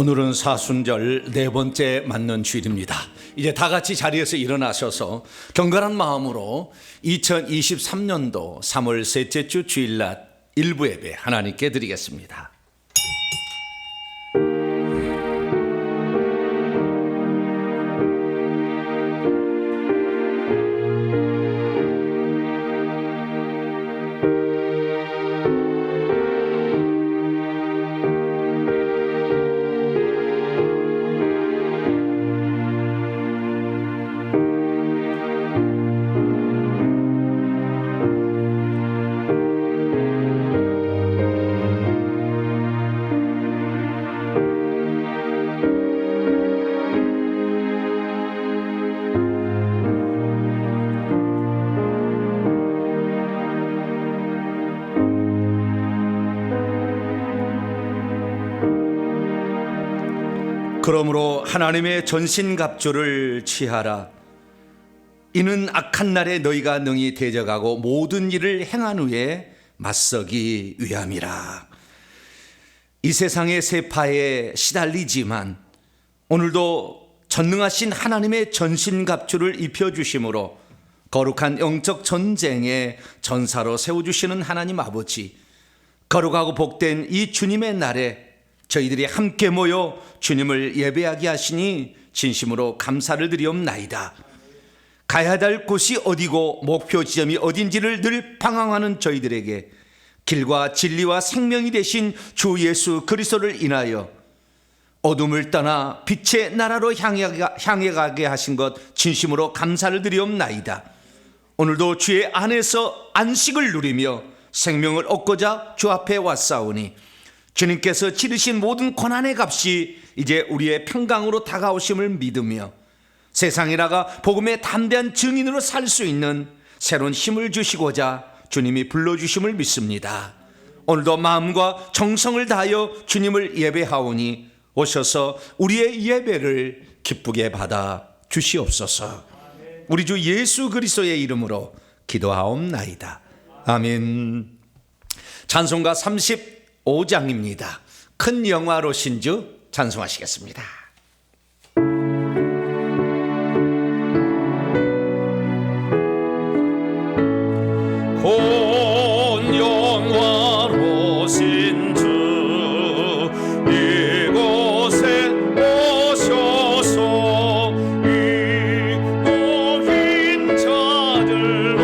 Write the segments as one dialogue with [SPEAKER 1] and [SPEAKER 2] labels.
[SPEAKER 1] 오늘은 사순절 네 번째 맞는 주일입니다. 이제 다 같이 자리에서 일어나셔서 경건한 마음으로 2023년도 3월 셋째 주 주일날 일부 예배 하나님께 드리겠습니다. 그러므로 하나님의 전신갑주를 취하라. 이는 악한 날에 너희가 능히 대적하고 모든 일을 행한 후에 맞서기 위함이라. 이 세상의 세파에 시달리지만 오늘도 전능하신 하나님의 전신갑주를 입혀주심으로 거룩한 영적 전쟁의 전사로 세워주시는 하나님 아버지, 거룩하고 복된 이 주님의 날에 저희들이 함께 모여 주님을 예배하게 하시니 진심으로 감사를 드리옵나이다. 가야 될 곳이 어디고 목표 지점이 어딘지를 늘 방황하는 저희들에게 길과 진리와 생명이 되신 주 예수 그리스도를 인하여 어둠을 떠나 빛의 나라로 향해 가게 하신 것 진심으로 감사를 드리옵나이다. 오늘도 주의 안에서 안식을 누리며 생명을 얻고자 주 앞에 왔사오니 주님께서 치르신 모든 고난의 값이 이제 우리의 평강으로 다가오심을 믿으며 세상에 나가 복음의 담대한 증인으로 살 수 있는 새로운 힘을 주시고자 주님이 불러주심을 믿습니다. 오늘도 마음과 정성을 다하여 주님을 예배하오니 오셔서 우리의 예배를 기쁘게 받아 주시옵소서. 우리 주 예수 그리스도의 이름으로 기도하옵나이다. 아멘. 찬송가 35장입니다. 큰 영화로신 주 찬송하시겠습니다. 큰 영화로신 주 이곳에 오셔서 이 고인 자들로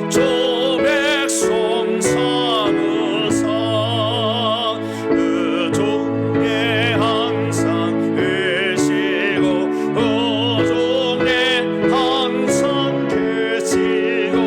[SPEAKER 1] 저 백성 삼으사 그 중에 항상 계시고 그 중에 항상 계시고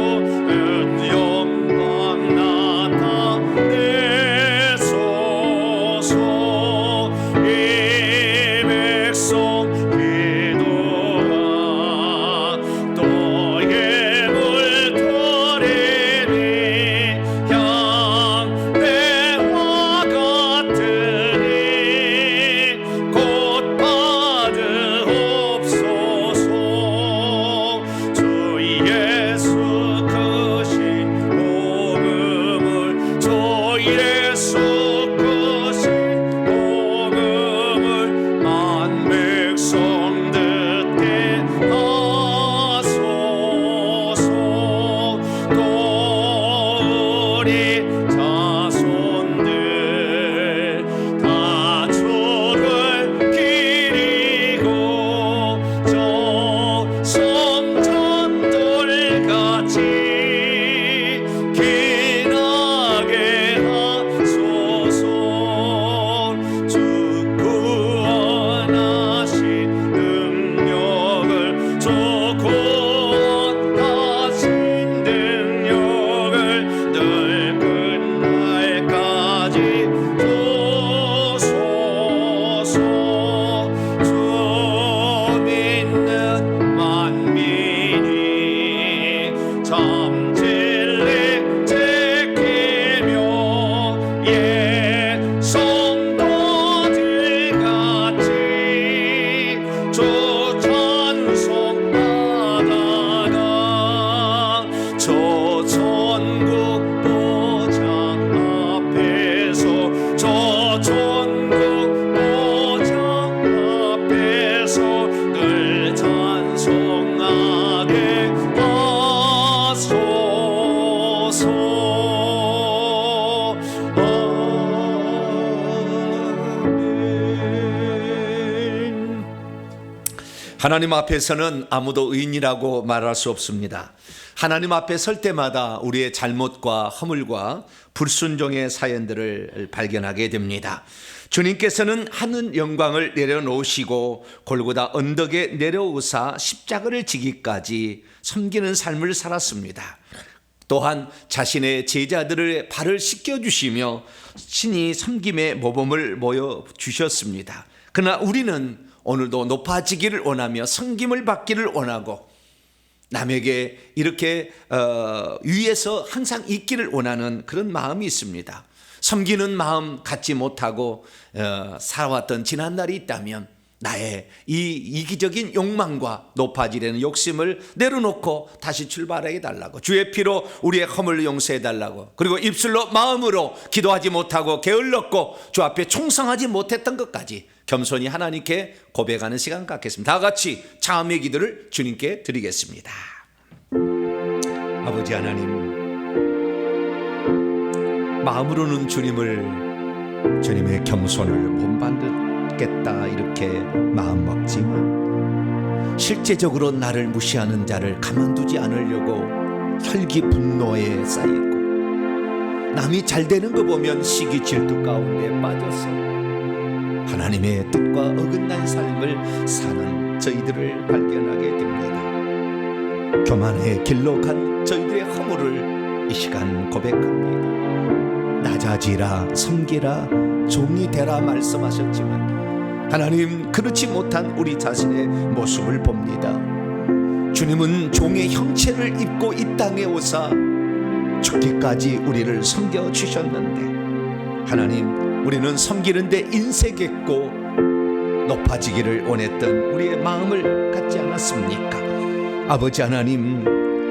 [SPEAKER 1] 아멘. 하나님 앞에서는 아무도 의인이라고 말할 수 없습니다. 하나님 앞에 설 때마다 우리의 잘못과 허물과 불순종의 사연들을 발견하게 됩니다. 주님께서는 하늘 영광을 내려놓으시고 골고다 언덕에 내려오사 십자가를 지기까지 섬기는 삶을 살았습니다. 또한 자신의 제자들의 발을 씻겨주시며 신이 섬김의 모범을 보여주셨습니다. 그러나 우리는 오늘도 높아지기를 원하며 섬김을 받기를 원하고 남에게 이렇게 위에서 항상 있기를 원하는 그런 마음이 있습니다. 섬기는 마음 갖지 못하고 살아왔던 지난날이 있다면 나의 이 이기적인 욕망과 높아지려는 욕심을 내려놓고 다시 출발해 달라고, 주의 피로 우리의 허물을 용서해 달라고, 그리고 입술로 마음으로 기도하지 못하고 게을렀고 주 앞에 충성하지 못했던 것까지 겸손히 하나님께 고백하는 시간 갖겠습니다. 다 같이 자음의 기도를 주님께 드리겠습니다. 아버지 하나님, 마음으로는 주님의 겸손을 본받겠다 이렇게 마음먹지만 실제적으로 나를 무시하는 자를 가만두지 않으려고 혈기 분노에 쌓이고 남이 잘 되는 거 보면 시기 질투 가운데 빠져서 하나님의 뜻과 어긋난 삶을 사는 저희들을 발견하게 됩니다. 교만의 길로 간 저희들의 허물을 이 시간 고백합니다. 낮아지라, 섬기라, 종이 되라 말씀하셨지만 하나님, 그렇지 못한 우리 자신의 모습을 봅니다. 주님은 종의 형체를 입고 이 땅에 오사 죽기까지 우리를 섬겨주셨는데 하나님, 우리는 섬기는 데 인색했고 높아지기를 원했던 우리의 마음을 갖지 않았습니까? 아버지 하나님,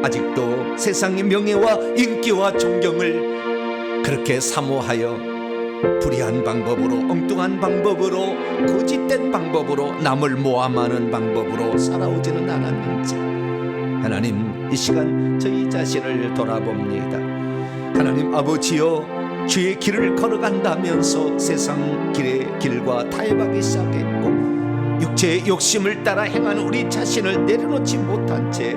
[SPEAKER 1] 아직도 세상의 명예와 인기와 존경을 그렇게 사모하여 불의한 방법으로, 엉뚱한 방법으로, 거짓된 방법으로, 남을 모함하는 방법으로 살아오지는 않았는지 하나님, 이 시간 저희 자신을 돌아봅니다. 하나님 아버지여, 주의 길을 걸어간다면서 세상 길의 길과 타협하기 시작했고 육체의 욕심을 따라 행하는 우리 자신을 내려놓지 못한 채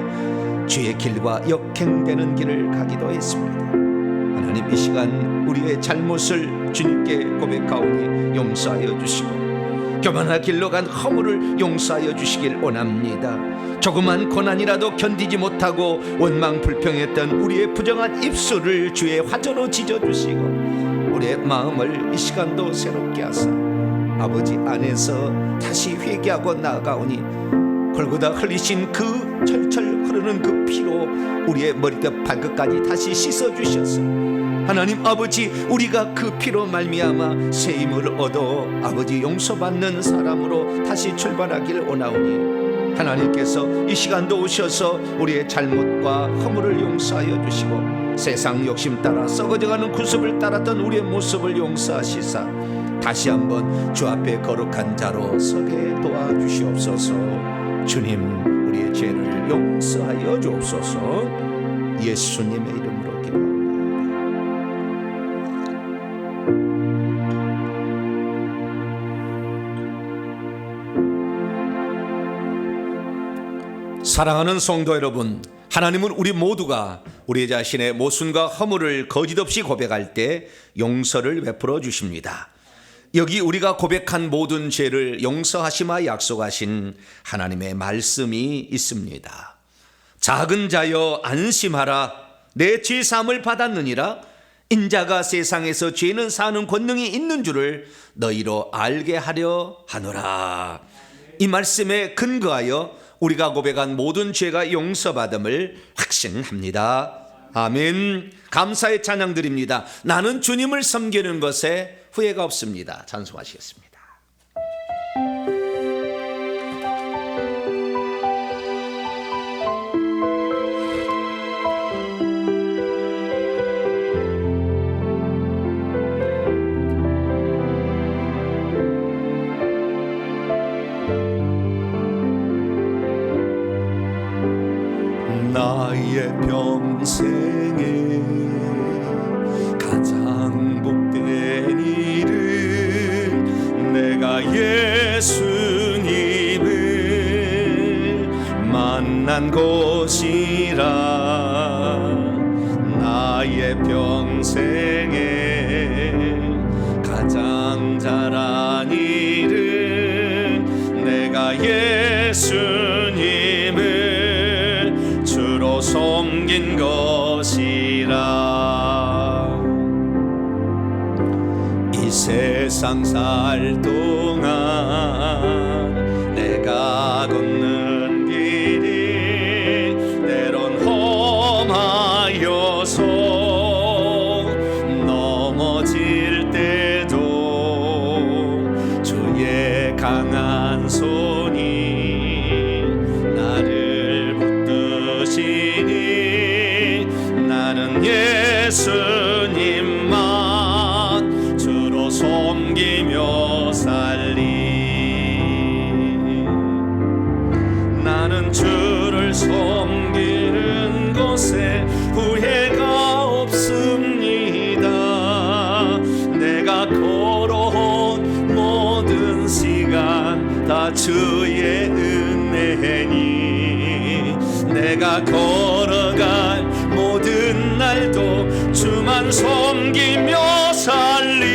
[SPEAKER 1] 주의 길과 역행되는 길을 가기도 했습니다. 하나님, 이 시간 우리의 잘못을 주님께 고백하오니 용서하여 주시고 교만한 길로 간 허물을 용서하여 주시길 원합니다. 조그만 고난이라도 견디지 못하고 원망 불평했던 우리의 부정한 입술을 주의 화조로 지져주시고 우리의 마음을 이 시간도 새롭게 하사 아버지 안에서 다시 회개하고 나아가오니 골고다 흘리신 그 철철 흐르는 그 피로 우리의 머리부터 발끝까지 다시 씻어주셔서 하나님 아버지, 우리가 그 피로 말미암아 새 힘을 얻어 아버지 용서받는 사람으로 다시 출발하기를 원하오니 하나님께서 이 시간도 오셔서 우리의 잘못과 허물을 용서하여 주시고 세상 욕심 따라 썩어져가는 구습을 따랐던 우리의 모습을 용서하시사 다시 한번 주 앞에 거룩한 자로 서게 도와주시옵소서. 주님, 우리의 죄를 용서하여 주옵소서. 예수님의 이름으로 기도합니다. 사랑하는 성도 여러분, 하나님은 우리 모두가 우리 자신의 모순과 허물을 거짓없이 고백할 때 용서를 베풀어 주십니다. 여기 우리가 고백한 모든 죄를 용서하시마 약속하신 하나님의 말씀이 있습니다. 작은 자여 안심하라, 내 죄 사함을 받았느니라. 인자가 세상에서 죄는 사는 권능이 있는 줄을 너희로 알게 하려 하노라. 이 말씀에 근거하여 우리가 고백한 모든 죄가 용서받음을 확신합니다. 아멘. 감사의 찬양 드립니다. 나는 주님을 섬기는 것에 후회가 없습니다. 찬송하시겠습니다. 나의 평생에 가장 복된 일은 내가 예수님을 만난 것이라. 나의 평생에 가장 잘한 일은 내가 예수님을 주로 섬긴 것이라. 이 세상 살 동안 내가 걷는 길이 때론 험하여서 넘어질 때도 주의 강한 손이 나를 붙드시니 나는 예수님만 주로 섬기며 살리. 나는 주를 섬기는 것에 후회가 없습니다. 내가 걸어온 모든 시간 다 주의 은혜니 내가 걸어갈 모든 날도 주만 섬기며 살리.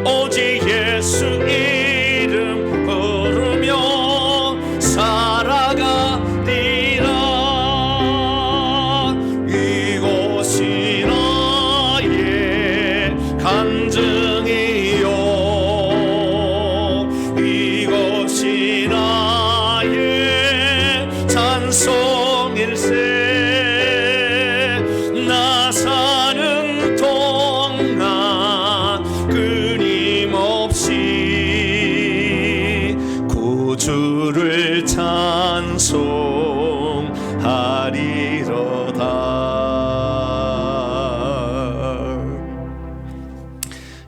[SPEAKER 1] 오직 예수 이름 부르며 살아가리라. 이곳이 나의 간증이요 이곳이 나의 찬송일세. 나 사는 동안 끊임없이 구주를 찬송하리로다.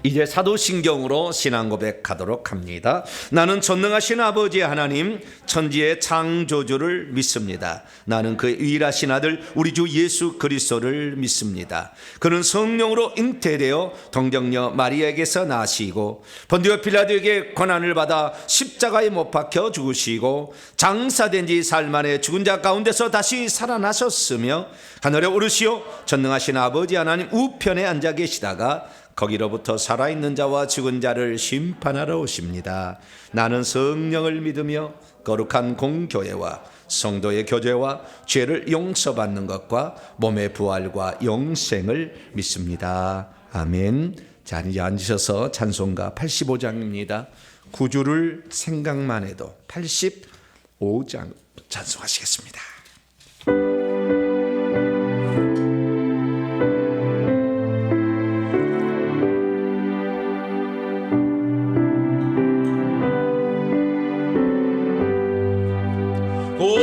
[SPEAKER 1] 이제 사도신경으로 신앙 고백하도록 합니다. 나는 전능하신 아버지 하나님 천지의 창조주를 믿습니다. 나는 그의 유일하신 아들 우리 주 예수 그리스도를 믿습니다. 그는 성령으로 잉태되어 동정녀 마리아에게서 나시고 본디오 빌라도에게 고난을 받아 십자가에 못 박혀 죽으시고 장사된 지 사흘 만에 죽은 자 가운데서 다시 살아나셨으며 하늘에 오르시어 전능하신 아버지 하나님 우편에 앉아 계시다가 거기로부터 살아있는 자와 죽은 자를 심판하러 오십니다. 나는 성령을 믿으며 거룩한 공교회와 성도의 교제와 죄를 용서받는 것과 몸의 부활과 영생을 믿습니다. 아멘. 자, 이제 앉으셔서 찬송가 85장입니다. 구주를 생각만 해도 85장 찬송하시겠습니다.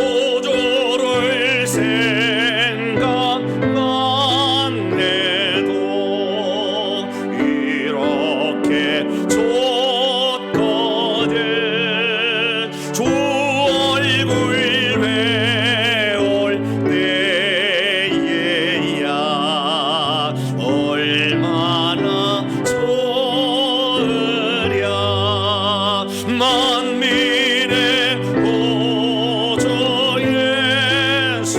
[SPEAKER 2] 구주를 생각만 해도 이렇게 좋거든. 주 얼굴 배울 때에야 얼마나 좋으랴. 만민의 구주 예수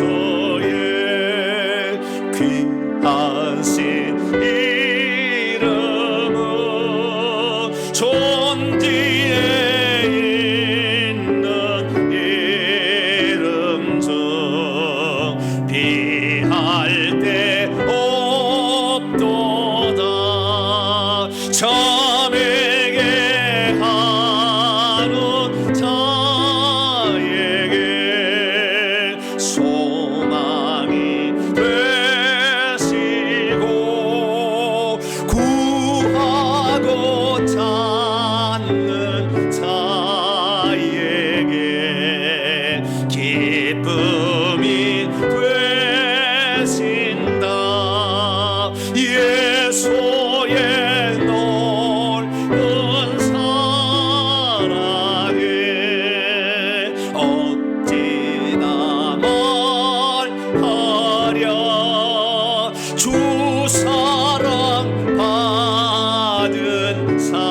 [SPEAKER 2] 사랑 받은 사람만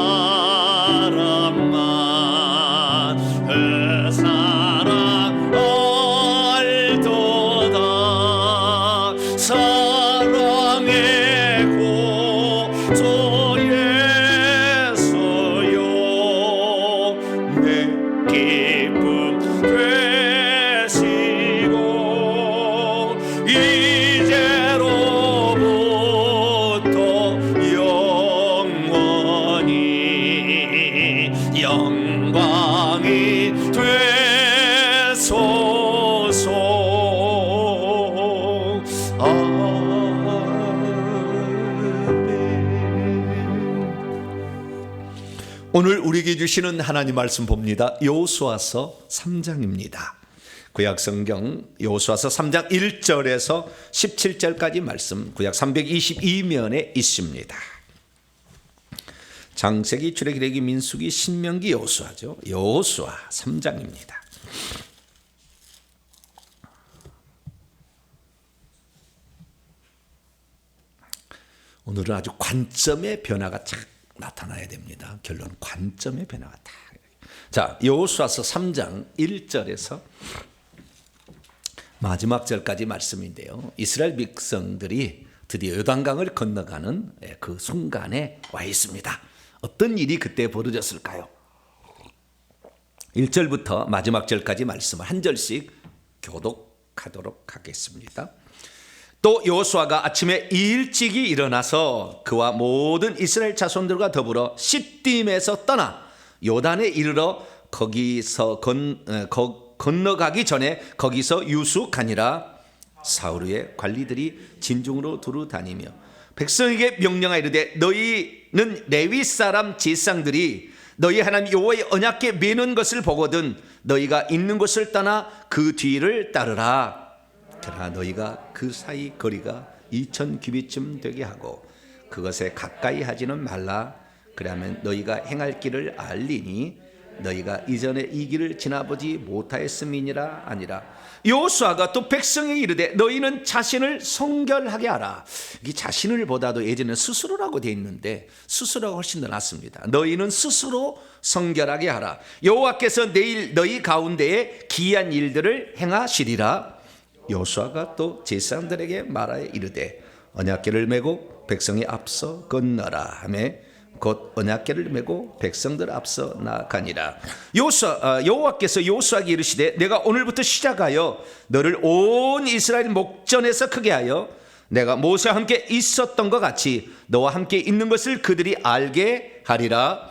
[SPEAKER 2] 그 사랑 알도다. 사랑의 고소에서요 내 기쁨 되시고 이제로부터 영원히 영광이 되소서.
[SPEAKER 1] 오늘 우리에게 주시는 하나님 말씀 봅니다. 여호수아서 3장입니다. 구약성경 여호수아서 3장 1절에서 17절까지 말씀 구약 322면에 있습니다. 창세기, 출애굽기, 레위기, 민수기, 신명기, 여호수아죠. 여호수아 3장입니다. 오늘은 아주 관점의 변화가 쫙 나타나야 됩니다. 결론 관점의 변화가 딱. 자, 여호수아서 3장 1절에서 마지막 절까지 말씀인데요. 이스라엘 백성들이 드디어 요단강을 건너가는 그 순간에 와 있습니다. 어떤 일이 그때 벌어졌을까요? 1절부터 마지막 절까지 말씀을 한 절씩 교독하도록 하겠습니다. 또 여호수아가 아침에 일찍이 일어나서 그와 모든 이스라엘 자손들과 더불어 시딤에서 떠나 요단에 이르러 거기서 건너가기 전에 거기서 유숙하니라. 사울의 관리들이 진중으로 두루 다니며 백성에게 명령하여 이르되 너희는 레위 사람 제사장들이 너희 하나님 여호와의 언약궤 매는 것을 보거든 너희가 있는 곳을 떠나 그 뒤를 따르라. 그러나 너희가 그 사이 거리가 2000규빗쯤 되게 하고 그것에 가까이 하지는 말라. 그러면 너희가 행할 길을 알리니 너희가 이전에 이 길을 지나보지 못하였음이니라. 아니라 여호수아가 또 백성에게 이르되 너희는 자신을 성결하게 하라. 이 자신을 보다도 예전에 스스로라고 되어 있는데 스스로가 훨씬 더 낫습니다. 너희는 스스로 성결하게 하라. 여호와께서 내일 너희 가운데에 기이한 일들을 행하시리라. 여호수아가 또 제사장들에게 말하여 이르되 언약궤를 메고 백성이 앞서 건너라 하며 곧 언약궤를 메고 백성들 앞서 나가니라. 여호와께서 여호수아에게 이르시되 내가 오늘부터 시작하여 너를 온 이스라엘 목전에서 크게 하여 내가 모세와 함께 있었던 것 같이 너와 함께 있는 것을 그들이 알게 하리라.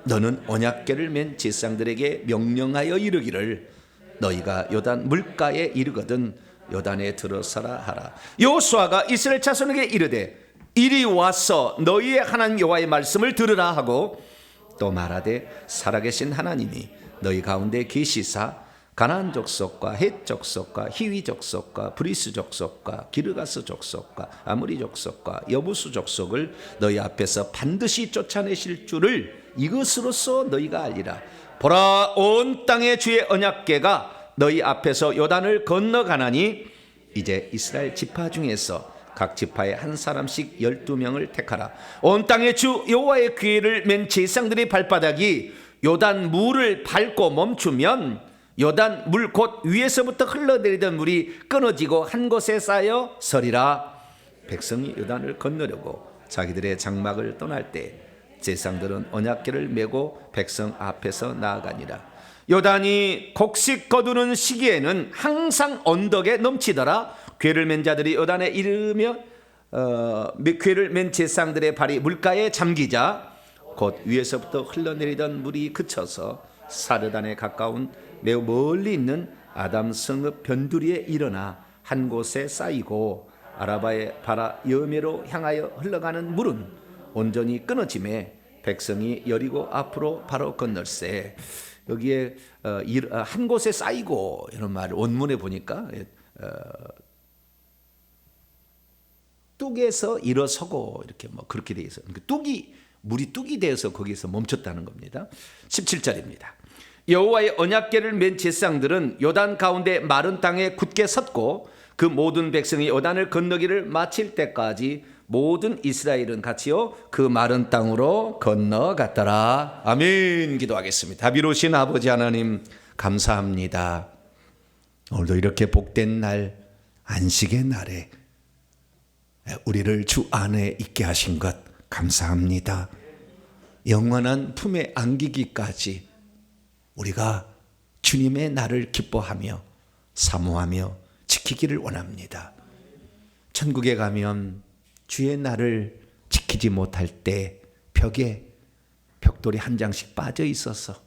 [SPEAKER 1] 너는 언약궤를 맨 제사장들에게 명령하여 이르기를 너희가 요단 물가에 이르거든 요단에 들어서라 하라. 여호수아가 이스라엘 자손에게 이르되 이리 와서 너희의 하나님 여호와의 말씀을 들으라 하고 또 말하되 살아계신 하나님이 너희 가운데 계시사 가나안 족속과 헷 족속과 히위 족속과 브리스 족속과 기르가스 족속과 아모리 족속과 여부수 족속을 너희 앞에서 반드시 쫓아내실 줄을 이것으로써 너희가 알리라. 보라, 온 땅의 주의 언약궤가 너희 앞에서 요단을 건너가나니 이제 이스라엘 지파 중에서 각 지파에 한 사람씩 12명을 택하라. 온 땅의 주 여호와의 궤를 맨 제사장들의 발바닥이 요단 물을 밟고 멈추면 요단 물 곧 위에서부터 흘러내리던 물이 끊어지고 한 곳에 쌓여 서리라. 백성이 요단을 건너려고 자기들의 장막을 떠날 때 제사장들은 언약궤를 메고 백성 앞에서 나아가니라. 요단이 곡식 거두는 시기에는 항상 언덕에 넘치더라. 궤를 맨 자들이 요단에 이르며 궤를 맨 제사장들의 발이 물가에 잠기자 곧 위에서부터 흘러내리던 물이 그쳐서 사르단에 가까운 매우 멀리 있는 아담 성읍 변두리에 일어나 한 곳에 쌓이고 아라바의 바라 여메로 향하여 흘러가는 물은 온전히 끊어짐에 백성이 여리고 앞으로 바로 건널세. 여기에 한 곳에 쌓이고 이런 말 원문에 보니까 뚝에서 일어서고 이렇게 뭐 그렇게 돼 있어요. 물이 뚝이 되어서 거기서 멈췄다는 겁니다. 17절입니다. 여호와의 언약궤를 맨 제사장들은 요단 가운데 마른 땅에 굳게 섰고 그 모든 백성이 요단을 건너기를 마칠 때까지 모든 이스라엘은 같이요 그 마른 땅으로 건너갔더라. 아멘. 기도하겠습니다. 자비로우신 아버지 하나님 감사합니다. 오늘도 이렇게 복된 날, 안식의 날에 우리를 주 안에 있게 하신 것 감사합니다. 영원한 품에 안기기까지 우리가 주님의 날을 기뻐하며 사모하며 지키기를 원합니다. 천국에 가면 주의 날을 지키지 못할 때 벽에 벽돌이 한 장씩 빠져 있어서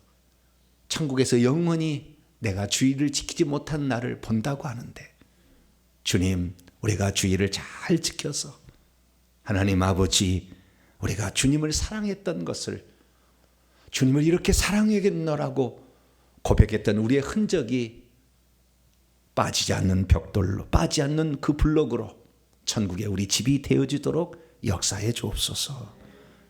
[SPEAKER 1] 천국에서 영원히 내가 주의를 지키지 못한 날을 본다고 하는데, 주님, 우리가 주의를 잘 지켜서 하나님 아버지, 우리가 주님을 사랑했던 것을, 주님을 이렇게 사랑하겠노라고 고백했던 우리의 흔적이 빠지지 않는 벽돌로, 빠지지 않는 그 블록으로 천국에 우리 집이 되어지도록 역사해 주옵소서.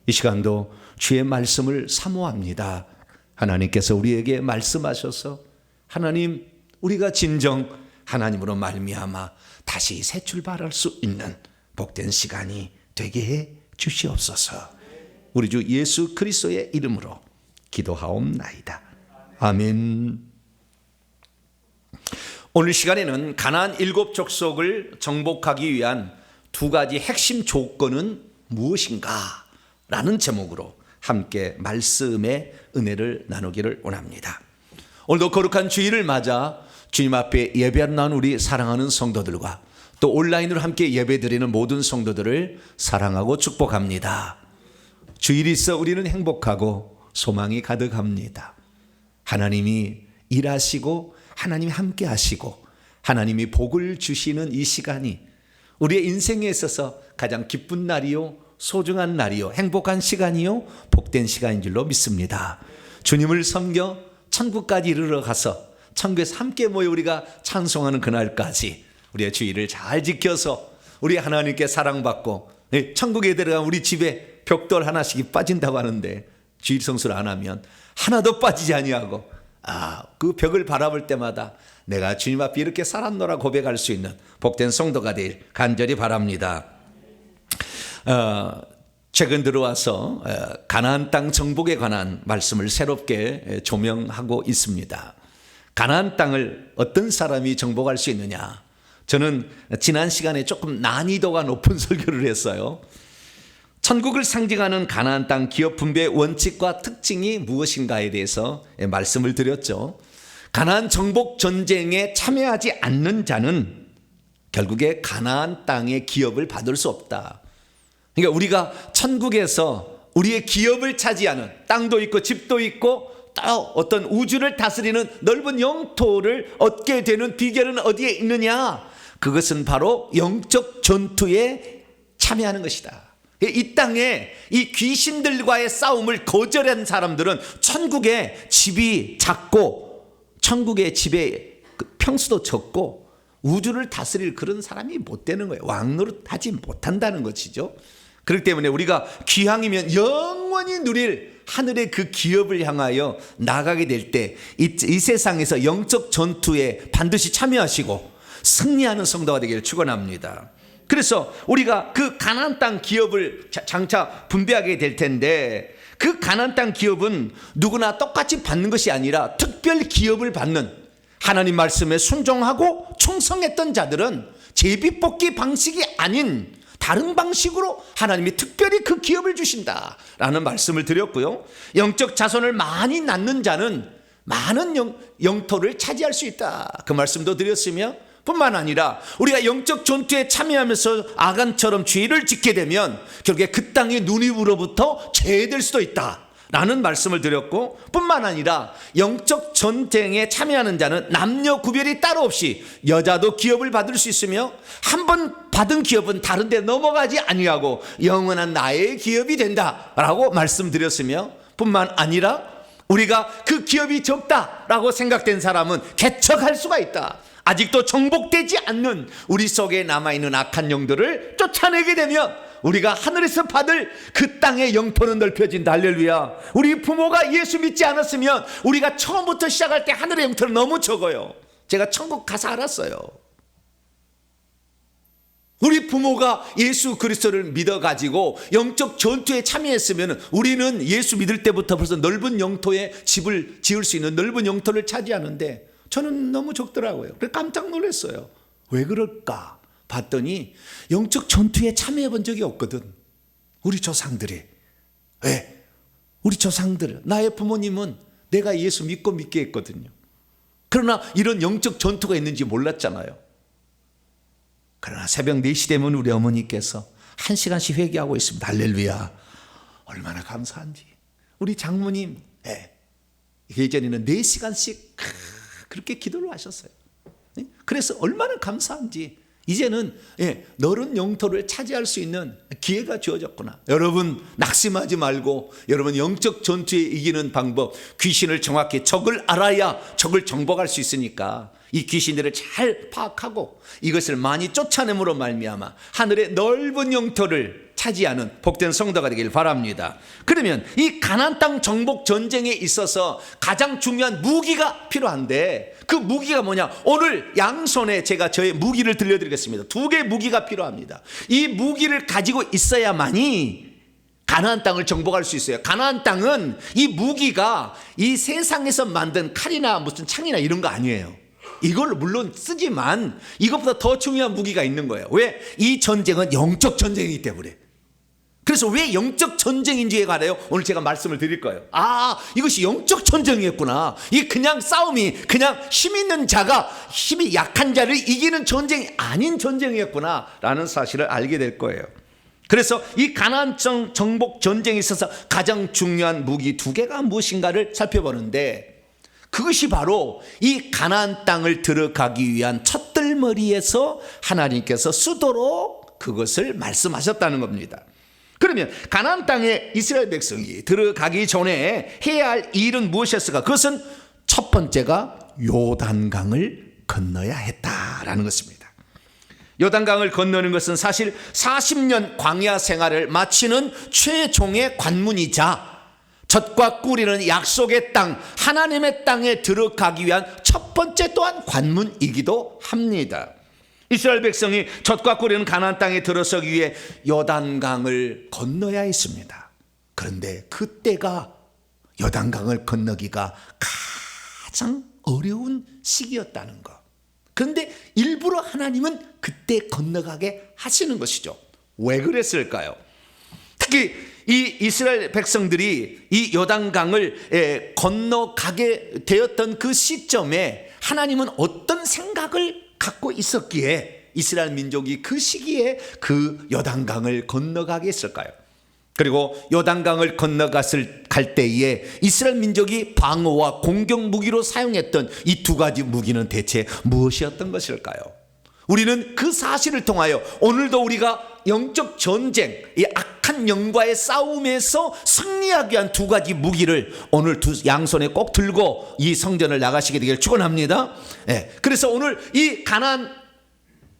[SPEAKER 1] 이 시간도 주의 말씀을 사모합니다. 하나님께서 우리에게 말씀하셔서 하나님, 우리가 진정 하나님으로 말미암아 다시 새 출발할 수 있는 복된 시간이 되게 해 주시옵소서. 우리 주 예수 그리스도의 이름으로 기도하옵나이다. 아멘. 오늘 시간에는 가나안 7족속을 정복하기 위한 두 가지 핵심 조건은 무엇인가? 라는 제목으로 함께 말씀의 은혜를 나누기를 원합니다. 오늘도 거룩한 주일을 맞아 주님 앞에 예배하러 나온 우리 사랑하는 성도들과 또 온라인으로 함께 예배드리는 모든 성도들을 사랑하고 축복합니다. 주일이 있어 우리는 행복하고 소망이 가득합니다. 하나님이 일하시고 하나님이 함께 하시고 하나님이 복을 주시는 이 시간이 우리의 인생에 있어서 가장 기쁜 날이요, 소중한 날이요, 행복한 시간이요, 복된 시간인 줄로 믿습니다. 주님을 섬겨 천국까지 이르러 가서 천국에서 함께 모여 우리가 찬송하는 그날까지 우리의 주의를 잘 지켜서 우리 하나님께 사랑받고 천국에 들어간 우리 집에 벽돌 하나씩이 빠진다고 하는데 주일 성수를 안 하면 하나도 빠지지 아니하고 그 벽을 바라볼 때마다 내가 주님 앞에 이렇게 살았노라 고백할 수 있는 복된 성도가 되길 간절히 바랍니다. 최근 들어와서 가나안 땅 정복에 관한 말씀을 새롭게 조명하고 있습니다. 가나안 땅을 어떤 사람이 정복할 수 있느냐? 저는 지난 시간에 조금 난이도가 높은 설교를 했어요. 천국을 상징하는 가나안 땅 기업 분배의 원칙과 특징이 무엇인가에 대해서 말씀을 드렸죠. 가나안 정복 전쟁에 참여하지 않는 자는 결국에 가나안 땅의 기업을 받을 수 없다. 그러니까 우리가 천국에서 우리의 기업을 차지하는 땅도 있고 집도 있고 또 어떤 우주를 다스리는 넓은 영토를 얻게 되는 비결은 어디에 있느냐? 그것은 바로 영적 전투에 참여하는 것이다. 이 땅에 이 귀신들과의 싸움을 거절한 사람들은 천국에 집이 작고 천국의 집에 평수도 적고 우주를 다스릴 그런 사람이 못 되는 거예요. 왕노릇하지 못한다는 것이죠. 그렇기 때문에 우리가 기왕이면 영원히 누릴 하늘의 그 기업을 향하여 나가게 될 때 이 세상에서 영적 전투에 반드시 참여하시고 승리하는 성도가 되기를 축원합니다. 그래서 우리가 그 가나안 땅 기업을 장차 분배하게 될 텐데 그 가나안 땅 기업은 누구나 똑같이 받는 것이 아니라 특별 기업을 받는, 하나님 말씀에 순종하고 충성했던 자들은 제비뽑기 방식이 아닌 다른 방식으로 하나님이 특별히 그 기업을 주신다라는 말씀을 드렸고요. 영적 자손을 많이 낳는 자는 많은 영토를 차지할 수 있다, 그 말씀도 드렸으며, 뿐만 아니라 우리가 영적 전투에 참여하면서 아간처럼 죄를 짓게 되면 결국에 그 땅의 누리부로부터 제외될 수도 있다 라는 말씀을 드렸고, 뿐만 아니라 영적 전쟁에 참여하는 자는 남녀 구별이 따로 없이 여자도 기업을 받을 수 있으며 한 번 받은 기업은 다른 데 넘어가지 아니하고 영원한 나의 기업이 된다라고 말씀드렸으며, 뿐만 아니라 우리가 그 기업이 적다라고 생각된 사람은 개척할 수가 있다. 아직도 정복되지 않는 우리 속에 남아있는 악한 영들을 쫓아내게 되면 우리가 하늘에서 받을 그 땅의 영토는 넓혀진다. 할렐루야. 우리 부모가 예수 믿지 않았으면 우리가 처음부터 시작할 때 하늘의 영토는 너무 적어요. 제가 천국 가서 알았어요. 우리 부모가 예수 그리스도를 믿어가지고 영적 전투에 참여했으면 우리는 예수 믿을 때부터 벌써 넓은 영토에 집을 지을 수 있는 넓은 영토를 차지하는데 저는 너무 적더라고요. 그래서 깜짝 놀랐어요. 왜 그럴까 봤더니 영적 전투에 참여해 본 적이 없거든. 우리 조상들이. 왜? 우리 조상들, 나의 부모님은 내가 예수 믿게 했거든요. 그러나 이런 영적 전투가 있는지 몰랐잖아요. 그러나 새벽 4시 되면 우리 어머니께서 1시간씩 회개하고 있습니다. 할렐루야. 얼마나 감사한지. 우리 장모님, 예전에는 4시간씩 그렇게 기도를 하셨어요. 그래서 얼마나 감사한지. 이제는 넓은 영토를 차지할 수 있는 기회가 주어졌구나. 여러분 낙심하지 말고 여러분 영적 전투에 이기는 방법, 귀신을 정확히 적을 알아야 적을 정복할 수 있으니까 이 귀신들을 잘 파악하고 이것을 많이 쫓아냄으로 말미암아 하늘의 넓은 영토를 차지하는 복된 성도가 되길 바랍니다. 그러면 이 가나안 땅 정복 전쟁에 있어서 가장 중요한 무기가 필요한데 그 무기가 뭐냐? 오늘 양손에 제가 저의 무기를 들려드리겠습니다. 2개의 무기가 필요합니다. 이 무기를 가지고 있어야만이 가나안 땅을 정복할 수 있어요. 가나안 땅은 이 무기가 이 세상에서 만든 칼이나 무슨 창이나 이런 거 아니에요. 이걸 물론 쓰지만 이것보다 더 중요한 무기가 있는 거예요. 왜? 이 전쟁은 영적 전쟁이기 때문에. 그래서 왜 영적 전쟁인지에 관하여 오늘 제가 말씀을 드릴 거예요. 이것이 영적 전쟁이었구나. 이 그냥 싸움이 그냥 힘 있는 자가 힘이 약한 자를 이기는 전쟁이 아닌 전쟁이었구나 라는 사실을 알게 될 거예요. 그래서 이 가나안 정복 전쟁에 있어서 가장 중요한 무기 2개가 무엇인가를 살펴보는데 그것이 바로 이 가나안 땅을 들어가기 위한 첫들머리에서 하나님께서 쓰도록 그것을 말씀하셨다는 겁니다. 그러면 가나안 땅에 이스라엘 백성이 들어가기 전에 해야 할 일은 무엇이었을까? 그것은 첫 번째가 요단강을 건너야 했다라는 것입니다. 요단강을 건너는 것은 사실 40년 광야 생활을 마치는 최종의 관문이자 젖과 꿀이는 약속의 땅, 하나님의 땅에 들어가기 위한 첫 번째 또한 관문이기도 합니다. 이스라엘 백성이 젖과 꿀이는 가나안 땅에 들어서기 위해 요단강을 건너야 했습니다. 그런데 그때가 요단강을 건너기가 가장 어려운 시기였다는 것. 그런데 일부러 하나님은 그때 건너가게 하시는 것이죠. 왜 그랬을까요? 특히 이 이스라엘 백성들이 이 요단강을 건너가게 되었던 그 시점에 하나님은 어떤 생각을 갖고 있었기에 이스라엘 민족이 그 시기에 그 요단강을 건너가게 했을까요? 그리고 요단강을 갈 때에 이스라엘 민족이 방어와 공격 무기로 사용했던 이 2가지 무기는 대체 무엇이었던 것일까요? 우리는 그 사실을 통하여 오늘도 우리가 영적 전쟁, 이 악한 영과의 싸움에서 승리하기 위한 2가지 무기를 오늘 양손에 꼭 들고 이 성전을 나가시게 되길 축원합니다. 그래서 오늘 이 가나안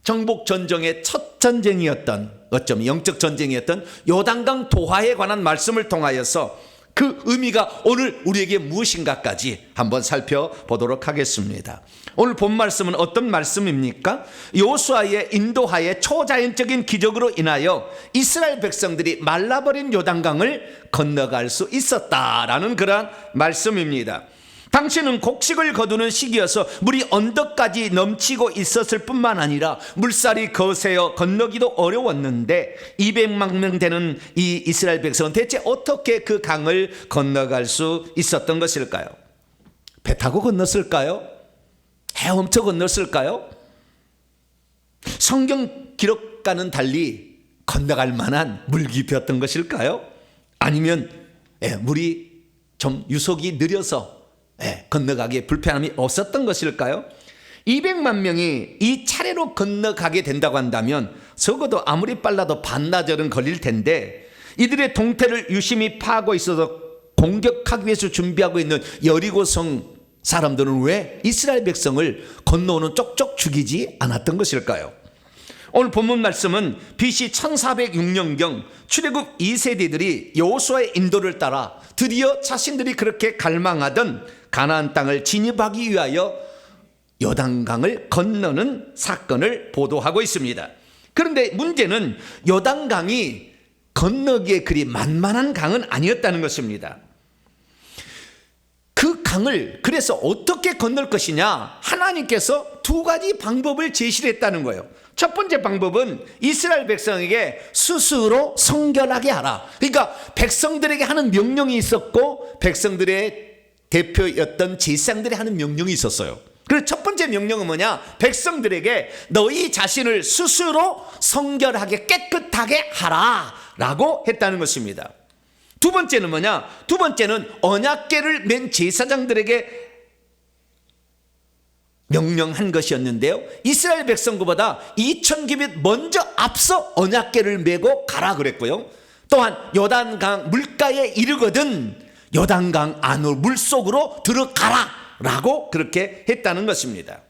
[SPEAKER 1] 정복 전쟁의 첫 전쟁이었던 어쩌면 영적 전쟁이었던 요단강 도하에 관한 말씀을 통하여서 그 의미가 오늘 우리에게 무엇인가까지 한번 살펴보도록 하겠습니다. 오늘 본 말씀은 어떤 말씀입니까? 여호수아의 인도하에 초자연적인 기적으로 인하여 이스라엘 백성들이 말라버린 요단강을 건너갈 수 있었다라는 그러한 말씀입니다. 당시는 곡식을 거두는 시기여서 물이 언덕까지 넘치고 있었을 뿐만 아니라 물살이 거세어 건너기도 어려웠는데 200만 명 되는 이 이스라엘 백성은 대체 어떻게 그 강을 건너갈 수 있었던 것일까요? 배 타고 건넜을까요? 헤엄쳐 건넜을까요? 성경 기록과는 달리 건너갈 만한 물 깊이였던 것일까요? 아니면 물이 좀 유속이 느려서 건너가기에 불편함이 없었던 것일까요? 200만 명이 이 차례로 건너가게 된다고 한다면 적어도 아무리 빨라도 반나절은 걸릴 텐데 이들의 동태를 유심히 파고 있어서 공격하기 위해서 준비하고 있는 여리고성 사람들은 왜 이스라엘 백성을 건너오는 쪽쪽 죽이지 않았던 것일까요? 오늘 본문 말씀은 BC 1406년경 출애굽 2세대들이 여호수아의 인도를 따라 드디어 자신들이 그렇게 갈망하던 가나안 땅을 진입하기 위하여 요단강을 건너는 사건을 보도하고 있습니다.
[SPEAKER 3] 그런데 문제는 요단강이 건너기에 그리 만만한 강은 아니었다는 것입니다. 그 강을 그래서 어떻게 건널 것이냐, 하나님께서 두 가지 방법을 제시를 했다는 거예요. 첫 번째 방법은 이스라엘 백성에게 스스로 성결하게 하라. 그러니까 백성들에게 하는 명령이 있었고 백성들의 대표였던 제사장들이 하는 명령이 있었어요. 그래서 첫 번째 명령은 뭐냐? 백성들에게 너희 자신을 스스로 성결하게 깨끗하게 하라 라고 했다는 것입니다. 두 번째는 뭐냐? 두 번째는 언약궤를 맨 제사장들에게 명령한 것이었는데요, 이스라엘 백성보다 2000규빗 먼저 앞서 언약궤를 메고 가라 그랬고요, 또한 요단강 물가에 이르거든 요단강 안으로 물속으로 들어가라 라고 그렇게 했다는 것입니다.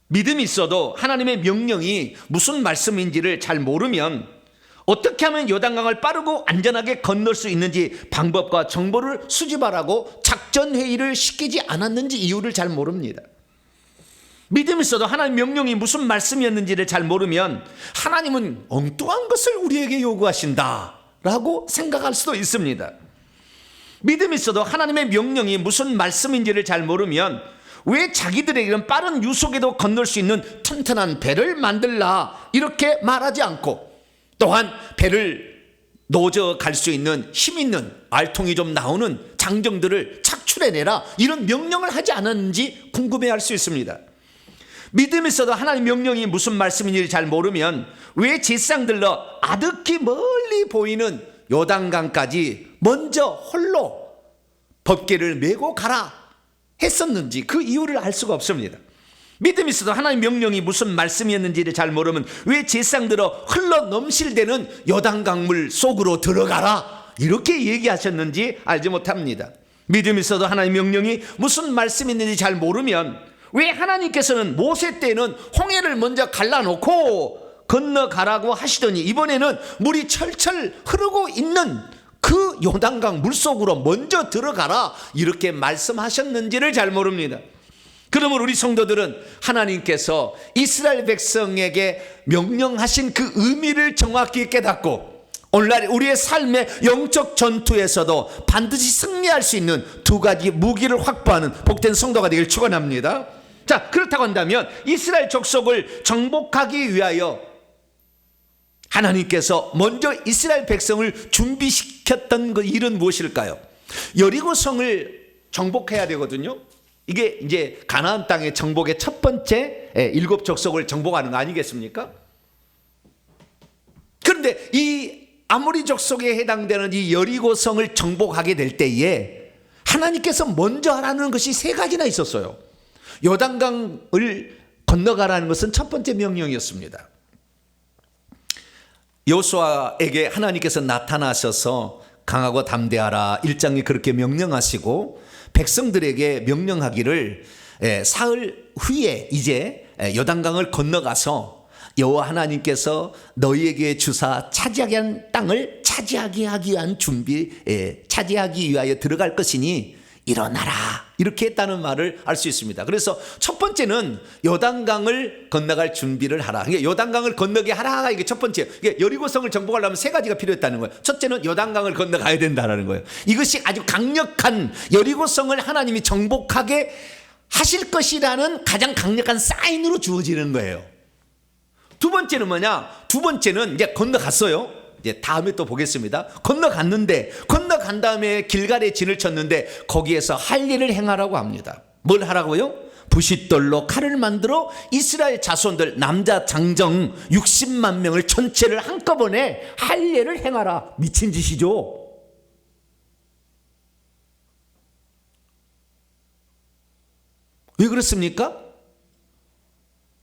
[SPEAKER 3] 믿음이 있어도 하나님의 명령이 무슨 말씀인지를 잘 모르면 어떻게 하면 요단강을 빠르고 안전하게 건널 수 있는지 방법과 정보를 수집하라고 작전회의를 시키지 않았는지 이유를 잘 모릅니다. 믿음이 있어도 하나님 명령이 무슨 말씀이었는지를 잘 모르면 하나님은 엉뚱한 것을 우리에게 요구하신다 라고 생각할 수도 있습니다. 믿음이 있어도 하나님의 명령이 무슨 말씀인지를 잘 모르면 왜 자기들에게는 빠른 유속에도 건널 수 있는 튼튼한 배를 만들라 이렇게 말하지 않고, 또한 배를 노저 갈 수 있는 힘 있는 알통이 좀 나오는 장정들을 착출해내라 이런 명령을 하지 않았는지 궁금해할 수 있습니다. 믿음이 있어도 하나님 명령이 무슨 말씀인지 잘 모르면 왜 제사장들로 아득히 멀리 보이는 요단강까지 먼저 홀로 법궤를 메고 가라 했었는지 그 이유를 알 수가 없습니다. 믿음이 있어도 하나님 명령이 무슨 말씀이었는지를 잘 모르면 왜 제사장들로 흘러 넘실대는 요단강물 속으로 들어가라 이렇게 얘기하셨는지 알지 못합니다. 믿음이 있어도 하나님 명령이 무슨 말씀이었는지 잘 모르면 왜 하나님께서는 모세 때는 홍해를 먼저 갈라놓고 건너가라고 하시더니 이번에는 물이 철철 흐르고 있는 그 요단강 물속으로 먼저 들어가라 이렇게 말씀하셨는지를 잘 모릅니다. 그러면 우리 성도들은 하나님께서 이스라엘 백성에게 명령하신 그 의미를 정확히 깨닫고 오늘날 우리의 삶의 영적 전투에서도 반드시 승리할 수 있는 두 가지 무기를 확보하는 복된 성도가 되길 축원합니다. 자, 그렇다고 한다면 이스라엘 족속을 정복하기 위하여 하나님께서 먼저 이스라엘 백성을 준비시켰던 그 일은 무엇일까요? 여리고성을 정복해야 되거든요. 이게 이제 가나안 땅의 정복의 첫 번째 7 족속을 정복하는 거 아니겠습니까? 그런데 이 아모리 족속에 해당되는 이 여리고성을 정복하게 될 때에 하나님께서 먼저 하라는 것이 3가지나 있었어요. 요단강을 건너가라는 것은 첫 번째 명령이었습니다. 여호수아에게 하나님께서 나타나셔서 강하고 담대하라 1장에 그렇게 명령하시고 백성들에게 명령하기를 사흘 후에 이제 요단강을 건너가서 여호와 하나님께서 너희에게 주사 차지하게 한 땅을 차지하게 하기 위한 차지하기 위하여 들어갈 것이니 일어나라 이렇게 했다는 말을 알 수 있습니다. 그래서 첫 번째는 요단강을 건너갈 준비를 하라. 그러니까 요단강을 건너게 하라 이게 첫 번째. 그러니까 여리고성을 정복하려면 3가지가 필요했다는 거예요. 첫째는 요단강을 건너가야 된다는 거예요. 이것이 아주 강력한 여리고성을 하나님이 정복하게 하실 것이라는 가장 강력한 사인으로 주어지는 거예요. 두 번째는 뭐냐? 두 번째는 이제 건너갔어요. 이제 다음에 또 보겠습니다. 건너간 다음에 길갈에 진을 쳤는데 거기에서 할 일을 행하라고 합니다. 뭘 하라고요? 부싯돌로 칼을 만들어 이스라엘 자손들 남자 장정 60만 명을 전체를 한꺼번에 할 일을 행하라. 미친 짓이죠. 왜 그렇습니까?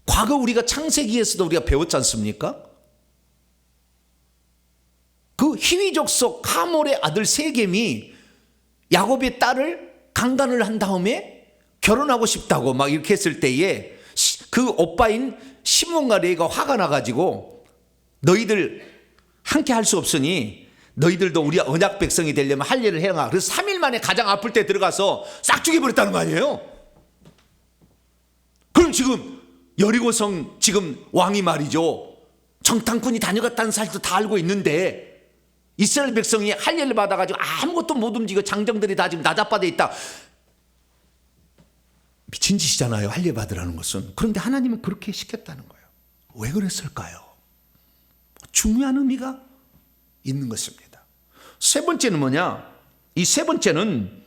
[SPEAKER 3] 과거 우리가 창세기에서도 우리가 배웠지 않습니까? 그 히위족속 하몰의 아들 세겜이 야곱의 딸을 강간을 한 다음에 결혼하고 싶다고 막 이렇게 했을 때에 그 오빠인 시몬과 레이가 화가 나가지고 너희들 함께 할 수 없으니 너희들도 우리 언약 백성이 되려면 할 일을 해라. 그래서 3일 만에 가장 아플 때 들어가서 싹 죽여버렸다는 거 아니에요? 그럼 지금 여리고성 지금 왕이 말이죠, 정탐꾼이 다녀갔다는 사실도 다 알고 있는데 이스라엘 백성이 할례를 받아가지고 아무것도 못 움직이고 장정들이 다 지금 나자바다에 있다. 미친 짓이잖아요, 할례 받으라는 것은. 그런데 하나님은 그렇게 시켰다는 거예요. 왜 그랬을까요? 중요한 의미가 있는 것입니다. 세 번째는 뭐냐? 이 세 번째는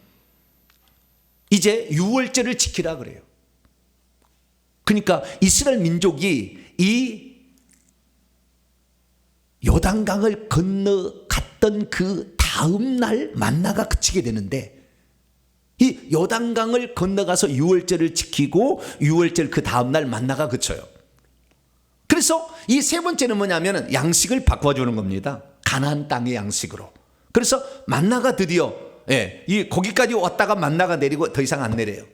[SPEAKER 3] 이제 유월절을 지키라 그래요. 그러니까 이스라엘 민족이 이 요단강을 건너갔던 그 다음 날 만나가 그치게 되는데, 이 요단강을 건너가서 유월절을 지키고 유월절 그 다음 날 만나가 그쳐요. 그래서 이 세 번째는 뭐냐면 양식을 바꿔주는 겁니다. 가나안 땅의 양식으로. 그래서 만나가 드디어 이 거기까지 왔다가 만나가 내리고 더 이상 안 내려요.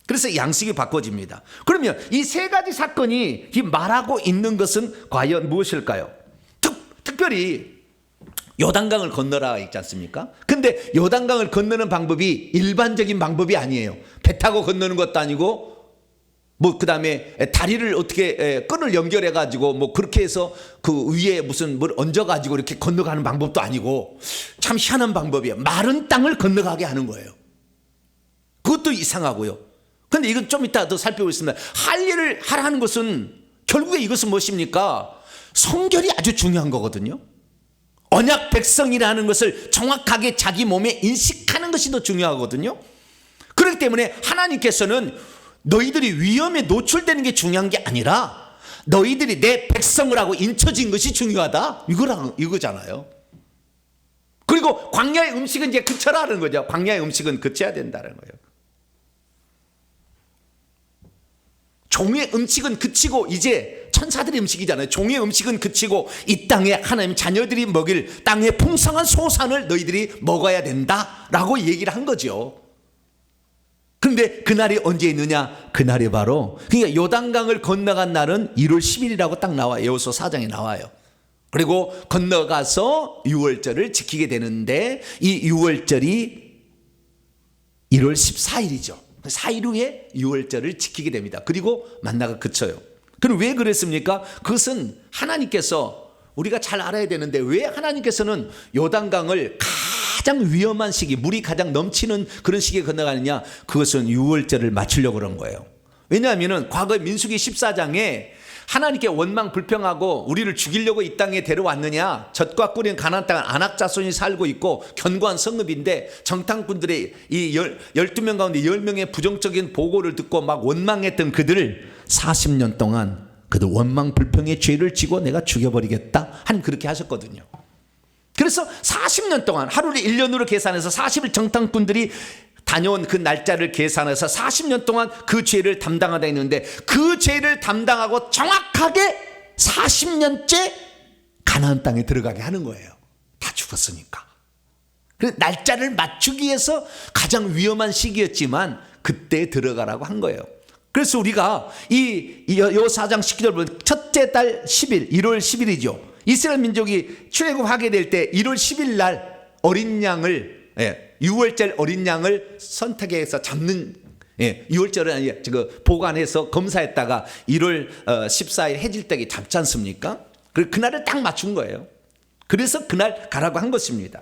[SPEAKER 3] 그래서 양식이 바꿔집니다. 그러면 이 세 가지 사건이 말하고 있는 것은 과연 무엇일까요? 특별히 요단강을 건너라 있지 않습니까? 근데 요단강을 건너는 방법이 일반적인 방법이 아니에요. 배 타고 건너는 것도 아니고 뭐 그다음에 다리를 어떻게 끈을 연결해 가지고 뭐 그렇게 해서 그 위에 무슨 뭘 얹어 가지고 이렇게 건너가는 방법도 아니고 참 희한한 방법이에요. 마른 땅을 건너가게 하는 거예요. 그것도 이상하고요. 근데 이건 좀 이따 더 살펴보겠습니다. 할례를 하라는 것은 결국에 이것은 무엇입니까? 성결이 아주 중요한 거거든요. 언약 백성이라는 것을 정확하게 자기 몸에 인식하는 것이 더 중요하거든요. 그렇기 때문에 하나님께서는 너희들이 위험에 노출되는 게 중요한 게 아니라 너희들이 내 백성을 하고 인쳐진 것이 중요하다, 이거잖아요. 그리고 광야의 음식은 이제 그쳐라는 거죠. 광야의 음식은 그쳐야 된다는 거예요. 종의 음식은 그치고 이제 천사들의 음식이잖아요. 종의 음식은 그치고 이 땅에 하나님 자녀들이 먹일 땅의 풍성한 소산을 너희들이 먹어야 된다라고 얘기를 한 거죠. 그런데 그날이 언제 있느냐? 그날이 바로, 그러니까 요단강을 건너간 날은 1월 10일이라고 딱 나와요. 여호수아 4장에 나와요. 그리고 건너가서 유월절을 지키게 되는데 이 유월절이 1월 14일이죠. 4일 후에 유월절을 지키게 됩니다. 그리고 만나가 그쳐요. 그럼 왜 그랬습니까? 그것은 하나님께서, 우리가 잘 알아야 되는데 왜 하나님께서는 요단강을 가장 위험한 시기, 물이 가장 넘치는 그런 시기에 건너가느냐? 그것은 유월절을 맞추려고 그런 거예요. 왜냐하면 과거 민수기 14장에 하나님께 원망 불평하고 우리를 죽이려고 이 땅에 데려왔느냐? 젖과 꿀인 가나안 땅은 아낙 자손이 살고 있고 견고한 성읍인데 정탐꾼들의 이 12명 가운데 10명의 부정적인 보고를 듣고 막 원망했던 그들을 40년 동안 그들 원망 불평의 죄를 지고 내가 죽여버리겠다 한, 그렇게 하셨거든요. 그래서 40년 동안 하루를 1년으로 계산해서 40일 정탐꾼들이 다녀온 그 날짜를 계산해서 40년 동안 그 죄를 담당하다 했는데 그 죄를 담당하고 정확하게 40년째 가나안 땅에 들어가게 하는 거예요. 다 죽었으니까. 그 날짜를 맞추기 위해서 가장 위험한 시기였지만 그때 들어가라고 한 거예요. 그래서 우리가 이 4장 19절 보면 첫째 달 10일, 1월 10일이죠. 이스라엘 민족이 출애굽하게 될 때 1월 10일 날 어린 양을, 유월절 어린 양을 선택해서 잡는, 유월절은 아니에요. 보관해서 검사했다가 1월 14일 해질녘에 잡지 않습니까? 그날을 딱 맞춘 거예요. 그래서 그날 가라고 한 것입니다.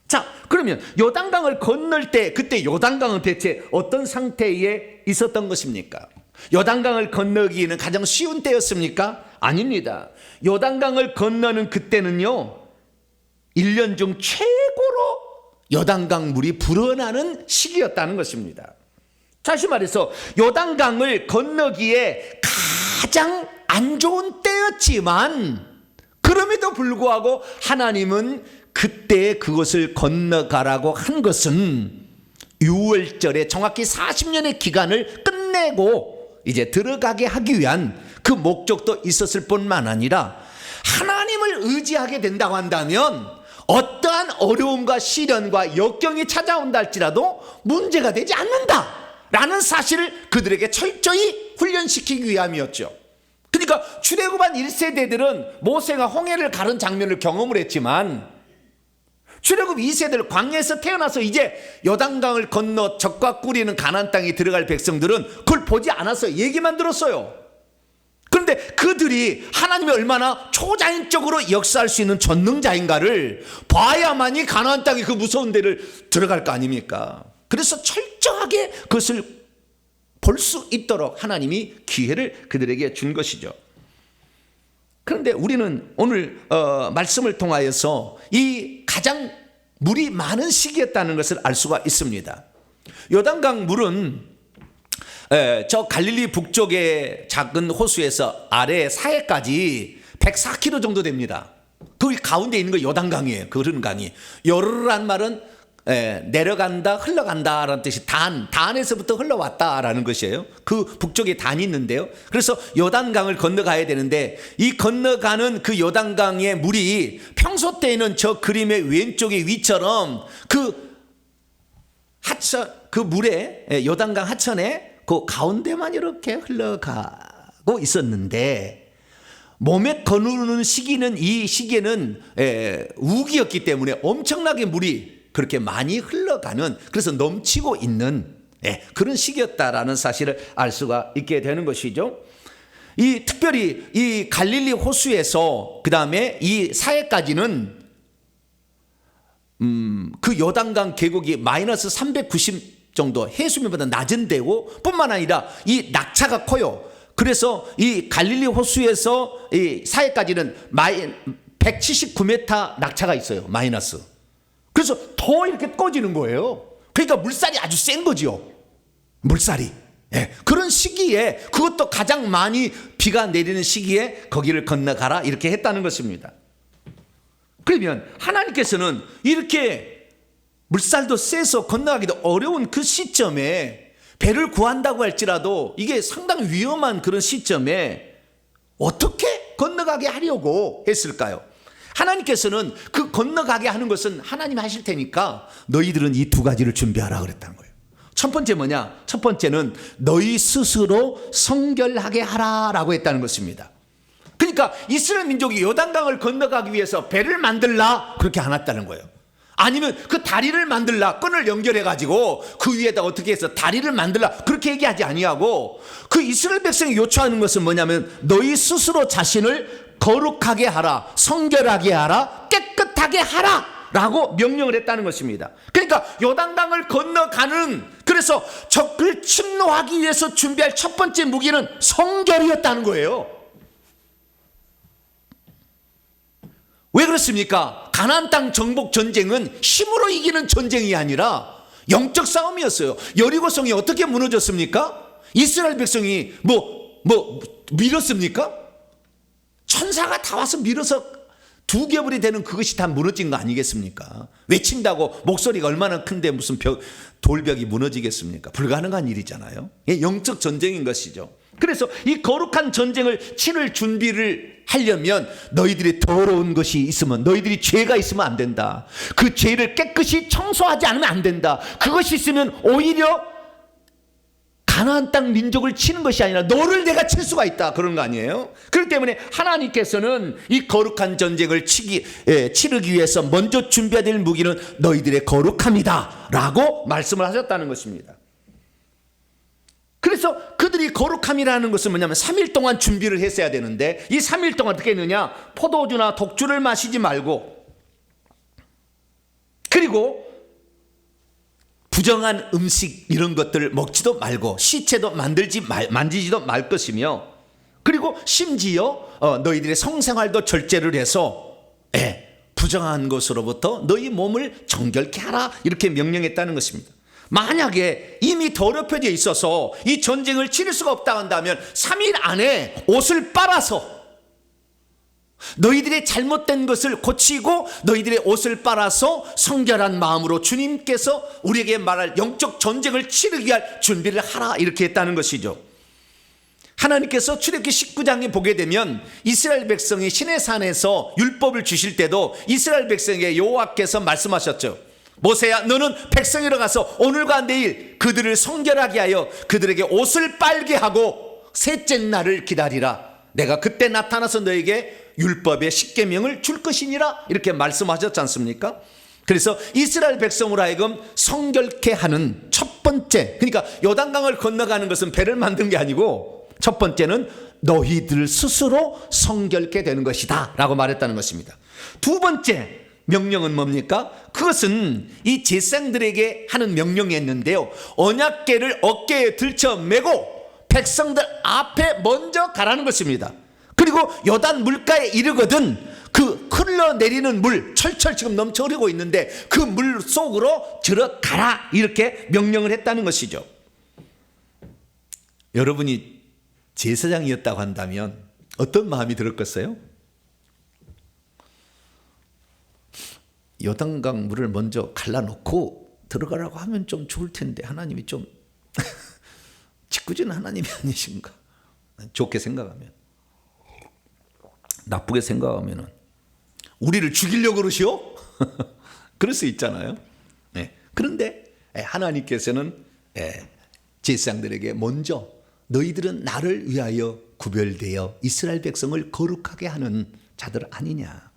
[SPEAKER 3] 자, 그러면 요단강을 건널 때 그때 요단강은 대체 어떤 상태에 있었던 것입니까? 요단강을 건너기에는 가장 쉬운 때였습니까? 아닙니다. 요단강을 건너는 그때는요 1년 중 최고로 요단강 물이 불어나는 시기였다는 것입니다. 다시 말해서 요단강을 건너기에 가장 안 좋은 때였지만 그럼에도 불구하고 하나님은 그때 그것을 건너가라고 한 것은 유월절에 정확히 40년의 기간을 끝내고 이제 들어가게 하기 위한 그 목적도 있었을 뿐만 아니라 하나님을 의지하게 된다고 한다면 어떠한 어려움과 시련과 역경이 찾아온다 할지라도 문제가 되지 않는다라는 사실을 그들에게 철저히 훈련시키기 위함이었죠. 그러니까 출애굽한 1세대들은 모세가 홍해를 가른 장면을 경험을 했지만 출애굽 2세들 광야에서 태어나서 이제 요단강을 건너 젖과 꿀이 있는 가나안 땅에 들어갈 백성들은 그걸 보지 않았어요. 얘기만 들었어요. 그런데 그들이 하나님이 얼마나 초자연적으로 역사할 수 있는 전능자인가를 봐야만이 가나안 땅의 그 무서운 데를 들어갈 거 아닙니까? 그래서 철저하게 그것을 볼 수 있도록 하나님이 기회를 그들에게 준 것이죠. 그런데 우리는 오늘 말씀을 통하여서 이 가장 물이 많은 시기였다는 것을 알 수가 있습니다. 요단강 물은 저 갈릴리 북쪽의 작은 호수에서 아래 사해까지 104km 정도 됩니다. 그 가운데 있는 거 요단강이에요. 그 흐르는 강이. 요르르란 말은 내려간다, 흘러간다라는 뜻이 단에서부터 흘러왔다라는 것이에요. 그 북쪽에 단이 있는데요. 그래서 요단강을 건너가야 되는데 이 건너가는 그 요단강의 물이 평소 때에는 저 그림의 왼쪽의 위처럼 그 하천, 그 물에 요단강 하천에 그 가운데만 이렇게 흘러가고 있었는데 몸에 거누르는 시기는 이 시기에는 우기였기 때문에 엄청나게 물이 그렇게 많이 흘러가는, 그래서 넘치고 있는 그런 시기였다라는 사실을 알 수가 있게 되는 것이죠. 이 특별히 이 갈릴리 호수에서 그 다음에 이 사해까지는 그 요단강 계곡이 마이너스 390 정도 해수면보다 낮은 데고 뿐만 아니라 이 낙차가 커요. 그래서 이 갈릴리 호수에서 이 사해까지는 179m 낙차가 있어요. 마이너스. 그래서 더 이렇게 꺼지는 거예요. 그러니까 물살이 아주 센 거죠. 물살이. 그런 시기에, 그것도 가장 많이 비가 내리는 시기에 거기를 건너가라 이렇게 했다는 것입니다. 그러면 하나님께서는 이렇게 물살도 세서 건너가기도 어려운 그 시점에 배를 구한다고 할지라도 이게 상당히 위험한 그런 시점에 어떻게 건너가게 하려고 했을까요? 하나님께서는 그 건너가게 하는 것은 하나님이 하실 테니까 너희들은 이 두 가지를 준비하라 그랬다는 거예요. 첫 번째 뭐냐? 첫 번째는 너희 스스로 성결하게 하라라고 했다는 것입니다. 그러니까 이스라엘 민족이 요단강을 건너가기 위해서 배를 만들라 그렇게 안 했다는 거예요. 아니면 그 다리를 만들라, 끈을 연결해 가지고 그 위에다 어떻게 해서 다리를 만들라 그렇게 얘기하지 아니하고, 그 이스라엘 백성이 요청하는 것은 뭐냐면 너희 스스로 자신을 거룩하게 하라, 성결하게 하라, 깨끗하게 하라 라고 명령을 했다는 것입니다. 그러니까 요단강을 건너가는, 그래서 적을 침노하기 위해서 준비할 첫 번째 무기는 성결이었다는 거예요. 왜 그렇습니까? 가나안 땅 정복 전쟁은 힘으로 이기는 전쟁이 아니라 영적 싸움이었어요. 여리고성이 어떻게 무너졌습니까? 이스라엘 백성이 밀었습니까? 천사가 다 와서 밀어서 두 겹이 되는 그것이 다 무너진 거 아니겠습니까? 외친다고 목소리가 얼마나 큰데 무슨 돌벽이 무너지겠습니까? 불가능한 일이잖아요. 영적 전쟁인 것이죠. 그래서 이 거룩한 전쟁을 치를 준비를 하려면 너희들이 더러운 것이 있으면, 너희들이 죄가 있으면 안 된다. 그 죄를 깨끗이 청소하지 않으면 안 된다. 그것이 있으면 오히려 가나안 땅 민족을 치는 것이 아니라 너를 내가 칠 수가 있다, 그런 거 아니에요? 그렇기 때문에 하나님께서는 이 거룩한 전쟁을 치르기 위해서 먼저 준비해야 될 무기는 너희들의 거룩함이다 라고 말씀을 하셨다는 것입니다. 그래서 그들이 거룩함이라는 것은 뭐냐면 3일 동안 준비를 했어야 되는데, 이 3일 동안 어떻게 했느냐? 포도주나 독주를 마시지 말고, 그리고 부정한 음식 이런 것들을 먹지도 말고, 시체도 만지지도 말 것이며, 그리고 심지어 너희들의 성생활도 절제를 해서 부정한 것으로부터 너희 몸을 정결케 하라 이렇게 명령했다는 것입니다. 만약에 이미 더럽혀져 있어서 이 전쟁을 치를 수가 없다 한다면 3일 안에 옷을 빨아서, 너희들의 잘못된 것을 고치고 너희들의 옷을 빨아서 성결한 마음으로 주님께서 우리에게 말할 영적 전쟁을 치르기 위할 준비를 하라 이렇게 했다는 것이죠. 하나님께서 출애굽기 19장에 보게 되면 이스라엘 백성이 시내산에서 율법을 주실 때도 이스라엘 백성에게 여호와께서 말씀하셨죠. 모세야, 너는 백성이로 가서 오늘과 내일 그들을 성결하게 하여 그들에게 옷을 빨게 하고 셋째 날을 기다리라. 내가 그때 나타나서 너에게 율법의 십계명을 줄 것이니라 이렇게 말씀하셨지 않습니까? 그래서 이스라엘 백성으로 하여금 성결케 하는 첫 번째, 그러니까 요단강을 건너가는 것은 배를 만든 게 아니고 첫 번째는 너희들 스스로 성결케 되는 것이다 라고 말했다는 것입니다. 두 번째 명령은 뭡니까? 그것은 이 제사장들에게 하는 명령이었는데요, 언약궤를 어깨에 들쳐 메고 백성들 앞에 먼저 가라는 것입니다. 그리고 요단 물가에 이르거든 그 흘러내리는 물, 철철 지금 넘쳐 흐르고 있는데 그 물 속으로 들어가라, 이렇게 명령을 했다는 것이죠. 여러분이 제사장이었다고 한다면 어떤 마음이 들었겠어요? 요단강 물을 먼저 갈라놓고 들어가라고 하면 좀 좋을 텐데 하나님이 좀 짓궂은 하나님이 아니신가? 좋게 생각하면, 나쁘게 생각하면은 우리를 죽이려고 그러시오? 그럴 수 있잖아요. 네. 그런데 하나님께서는 제사장들에게 먼저 너희들은 나를 위하여 구별되어 이스라엘 백성을 거룩하게 하는 자들 아니냐,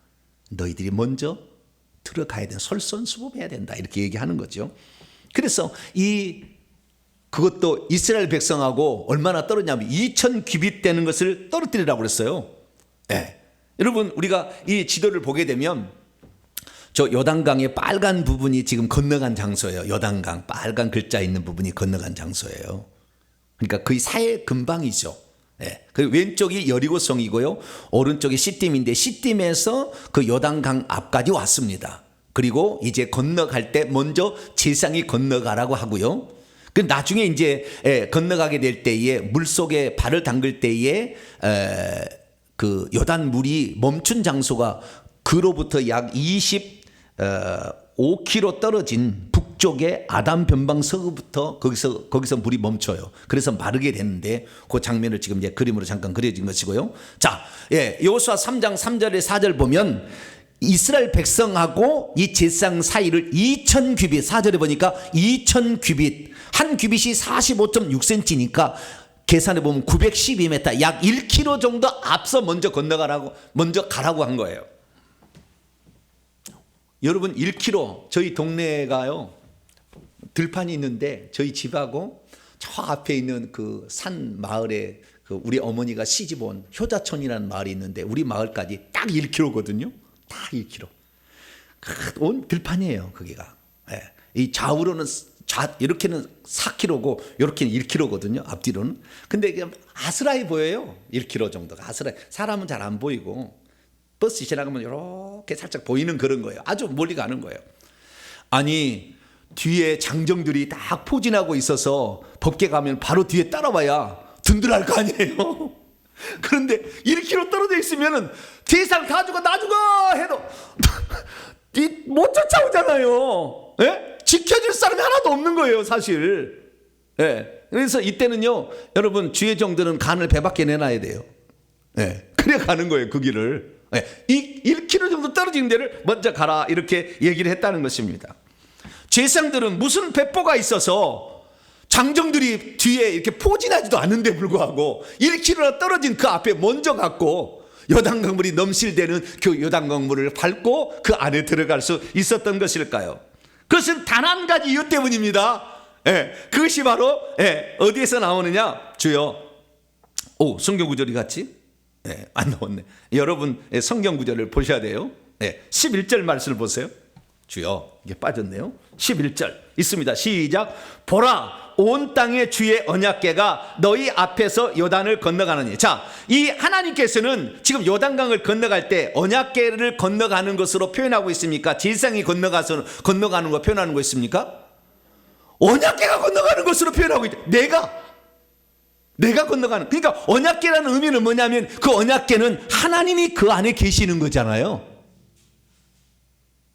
[SPEAKER 3] 너희들이 먼저 들어가야 된다, 솔선수범해야 된다, 이렇게 얘기하는 거죠. 그래서 그것도 이스라엘 백성하고 얼마나 떨어졌냐면 2000규빗 되는 것을 떨어뜨리라고 그랬어요. 여러분, 우리가 이 지도를 보게 되면 저 요단강의 빨간 부분이 지금 건너간 장소예요. 요단강 빨간 글자 있는 부분이 건너간 장소예요. 그러니까 거의 사해 근방이죠. 그 왼쪽이 여리고성이고요, 오른쪽이 시딤인데 시딤에서 그 요단강 앞까지 왔습니다. 그리고 이제 건너갈 때 먼저 제사장이 건너가라고 하고요. 그 나중에 이제 건너가게 될 때에 물 속에 발을 담글 때에 그 요단 물이 멈춘 장소가 그로부터 약 25km 떨어진 북쪽의 아담 변방 서부터 거기서 물이 멈춰요. 그래서 마르게 되는데 그 장면을 지금 이제 그림으로 잠깐 그려진 것이고요. 자, 여호수아 3장 3절에 4절 보면 이스라엘 백성하고 이 제사장 사이를 2000규빗, 4절에 보니까 2000규빗, 한 규빗이 45.6cm니까 계산해 보면 912m, 약 1km 정도 앞서 먼저 가라고 한 거예요. 여러분, 1km, 저희 동네가요 들판이 있는데 저희 집하고 저 앞에 있는 그 산 마을에 그 우리 어머니가 시집 온 효자촌이라는 마을이 있는데 우리 마을까지 딱 1km거든요. 딱 1km. 온 들판이에요, 거기가. 이 좌우로는 이렇게는 4km고 이렇게는 1km거든요, 앞뒤로는. 근데 아스라이 보여요. 1km 정도가 아스라이. 사람은 잘 안 보이고 버스 지나가면 이렇게 살짝 보이는 그런 거예요. 아주 멀리 가는 거예요. 아니, 뒤에 장정들이 딱 포진하고 있어서 법계 가면 바로 뒤에 따라와야 든든할 거 아니에요. 그런데 1km 떨어져 있으면은 세상 다 죽어 나 죽어 해도 못 쫓아오잖아요. 지켜줄 사람이 하나도 없는 거예요, 사실. 그래서 이때는요, 여러분, 주의 종들은 간을 배 밖에 내놔야 돼요. 그래 가는 거예요, 그 길을. 이 1km 정도 떨어진 데를 먼저 가라, 이렇게 얘기를 했다는 것입니다. 제사장들은 무슨 배포가 있어서 장정들이 뒤에 이렇게 포진하지도 않는데 불구하고 1km 떨어진 그 앞에 먼저 갔고 요단강물이 넘실대는 그 요단강물을 밟고 그 안에 들어갈 수 있었던 것일까요? 그것은 단 한 가지 이유 때문입니다. 그것이 바로 어디에서 나오느냐? 주여, 성경 구절이 같지? 안 나왔네. 여러분, 성경 구절을 보셔야 돼요. 11절 말씀을 보세요. 주여, 이게 빠졌네요. 11절 있습니다. 시작. 보라, 온 땅의 주의 언약궤가 너희 앞에서 요단을 건너가느니. 자, 이 하나님께서는 지금 요단강을 건너갈 때 언약궤를 건너가는 것으로 표현하고 있습니까? 제사장이 건너가는 거 표현하는 거 있습니까? 언약궤가 건너가는 것으로 표현하고 있다. 내가 건너가는. 그러니까 언약궤라는 의미는 뭐냐면 그 언약궤는 하나님이 그 안에 계시는 거잖아요.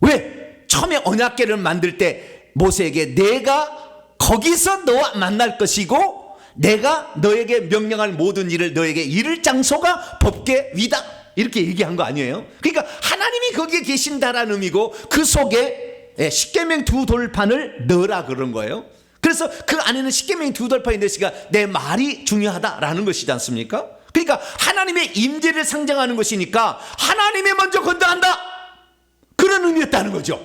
[SPEAKER 3] 왜? 처음에 언약궤를 만들 때 모세에게 내가 거기서 너와 만날 것이고 내가 너에게 명령할 모든 일을 너에게 이를 장소가 법궤 위다, 이렇게 얘기한 거 아니에요? 그러니까 하나님이 거기에 계신다라는 의미고 그 속에 십계명 두 돌판을 넣으라 그런 거예요. 그래서 그 안에는 십계명 두 돌판이 있으니까 내 말이 중요하다라는 것이지 않습니까? 그러니까 하나님의 임재를 상징하는 것이니까 하나님이 먼저 건너간다, 그런 의미였다는 거죠.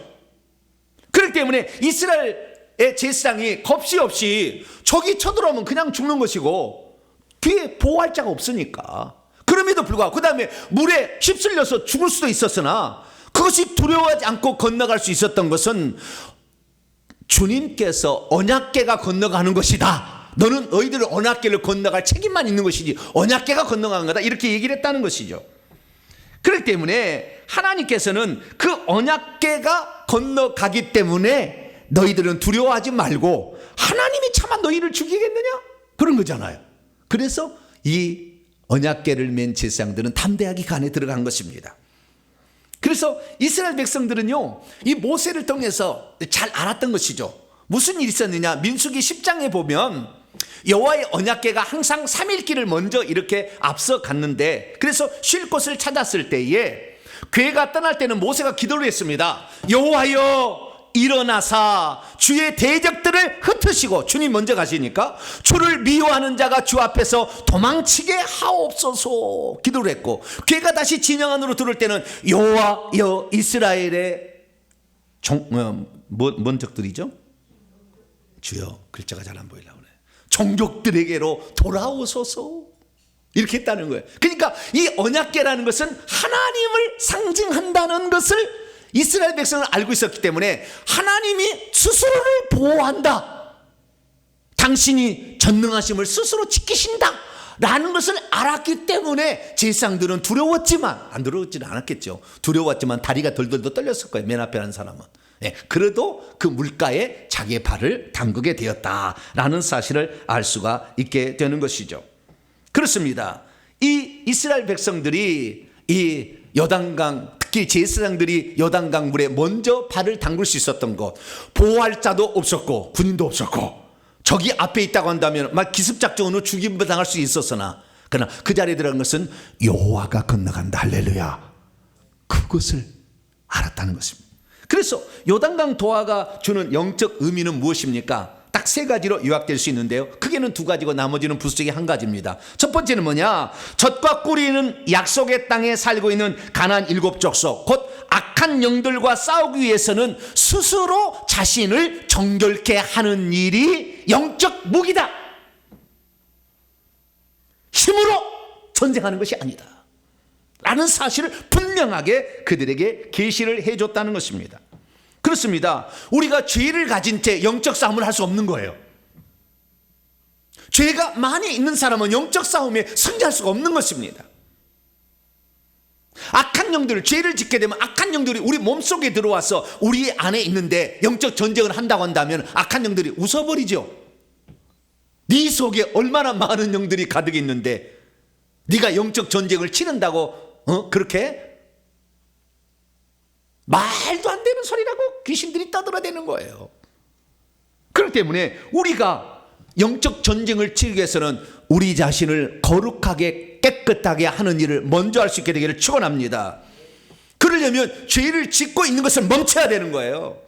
[SPEAKER 3] 그렇기 때문에 이스라엘의 제사장이 겁시 없이 적이 쳐들어오면 그냥 죽는 것이고 뒤에 보호할 자가 없으니까. 그럼에도 불구하고 그 다음에 물에 휩쓸려서 죽을 수도 있었으나 그것이 두려워하지 않고 건너갈 수 있었던 것은 주님께서 언약궤가 건너가는 것이다. 너는 너희들의 언약궤를 건너갈 책임만 있는 것이지 언약궤가 건너가는 거다. 이렇게 얘기를 했다는 것이죠. 그렇기 때문에 하나님께서는 그 언약궤가 건너가기 때문에 너희들은 두려워하지 말고 하나님이 차마 너희를 죽이겠느냐? 그런 거잖아요. 그래서 이 언약궤를 맨 제사장들은 담대하게 그 안에 들어간 것입니다. 그래서 이스라엘 백성들은요, 이 모세를 통해서 잘 알았던 것이죠. 무슨 일이 있었느냐? 민수기 10장에 보면 여호와의 언약궤가 항상 3일 길을 먼저 이렇게 앞서 갔는데, 그래서 쉴 곳을 찾았을 때에 궤가 떠날 때는 모세가 기도를 했습니다. 여호와여 일어나사 주의 대적들을 흩으시고, 주님 먼저 가시니까 주를 미워하는 자가 주 앞에서 도망치게 하옵소서 기도를 했고, 궤가 다시 진영 안으로 들어올 때는 여호와여 이스라엘의 뭔 적들이죠? 주여, 글자가 잘 안 보이려고 그래. 종족들에게로 돌아오소서 이렇게 했다는 거예요. 그러니까 이 언약궤라는 것은 하나님을 상징한다는 것을 이스라엘 백성은 알고 있었기 때문에 하나님이 스스로를 보호한다, 당신이 전능하심을 스스로 지키신다 라는 것을 알았기 때문에 제사장들은 두려웠지만, 안 두려웠지는 않았겠죠. 두려웠지만 다리가 덜덜 떨렸을 거예요, 맨 앞에 하는 사람은. 그래도 그 물가에 자기의 발을 담그게 되었다라는 사실을 알 수가 있게 되는 것이죠. 그렇습니다. 이 이스라엘 백성들이 이 요단강, 특히 제사장들이 요단강 물에 먼저 발을 담글 수 있었던 것, 보호할 자도 없었고 군인도 없었고, 적이 앞에 있다고 한다면 막 기습작전으로 죽임을 당할 수 있었으나, 그러나 그 자리에 들어간 것은 여호와가 건너간다, 할렐루야, 그것을 알았다는 것입니다. 그래서 요단강 도하가 주는 영적 의미는 무엇입니까? 딱 세 가지로 요약될 수 있는데요, 크게는 두 가지고 나머지는 부수적인 한 가지입니다. 첫 번째는 뭐냐? 젖과 꿀이는 약속의 땅에 살고 있는 가나안 7족속, 곧 악한 영들과 싸우기 위해서는 스스로 자신을 정결케 하는 일이 영적 무기다. 힘으로 전쟁하는 것이 아니다 라는 사실을 분명하게 그들에게 계시를 해줬다는 것입니다. 그렇습니다. 우리가 죄를 가진 채 영적 싸움을 할 수 없는 거예요. 죄가 많이 있는 사람은 영적 싸움에 승리할 수가 없는 것입니다. 악한 영들, 죄를 짓게 되면 악한 영들이 우리 몸속에 들어와서 우리 안에 있는데 영적 전쟁을 한다고 한다면 악한 영들이 웃어버리죠. 네 속에 얼마나 많은 영들이 가득 있는데 네가 영적 전쟁을 치른다고 그렇게 말도 안 되는 소리라고 귀신들이 떠들어대는 거예요. 그렇기 때문에 우리가 영적 전쟁을 치르기 위해서는 우리 자신을 거룩하게 깨끗하게 하는 일을 먼저 할 수 있게 되기를 축원합니다. 그러려면 죄를 짓고 있는 것을 멈춰야 되는 거예요.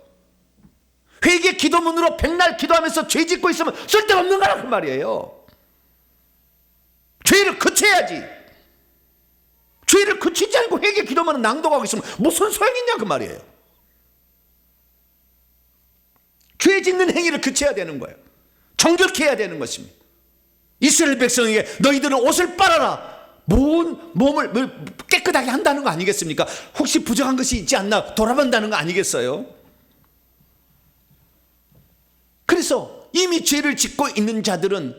[SPEAKER 3] 회개 기도문으로 백날 기도하면서 죄 짓고 있으면 쓸데없는 거라 그 말이에요. 죄를 그쳐야지. 죄를 그치지 않고 회개 기도만 낭독하고 있으면 무슨 소용이 있냐 그 말이에요. 죄 짓는 행위를 그쳐야 되는 거예요. 정결케 해야 되는 것입니다. 이스라엘 백성에게 너희들은 옷을 빨아라, 몸을 깨끗하게 한다는 거 아니겠습니까? 혹시 부정한 것이 있지 않나 돌아본다는 거 아니겠어요? 그래서 이미 죄를 짓고 있는 자들은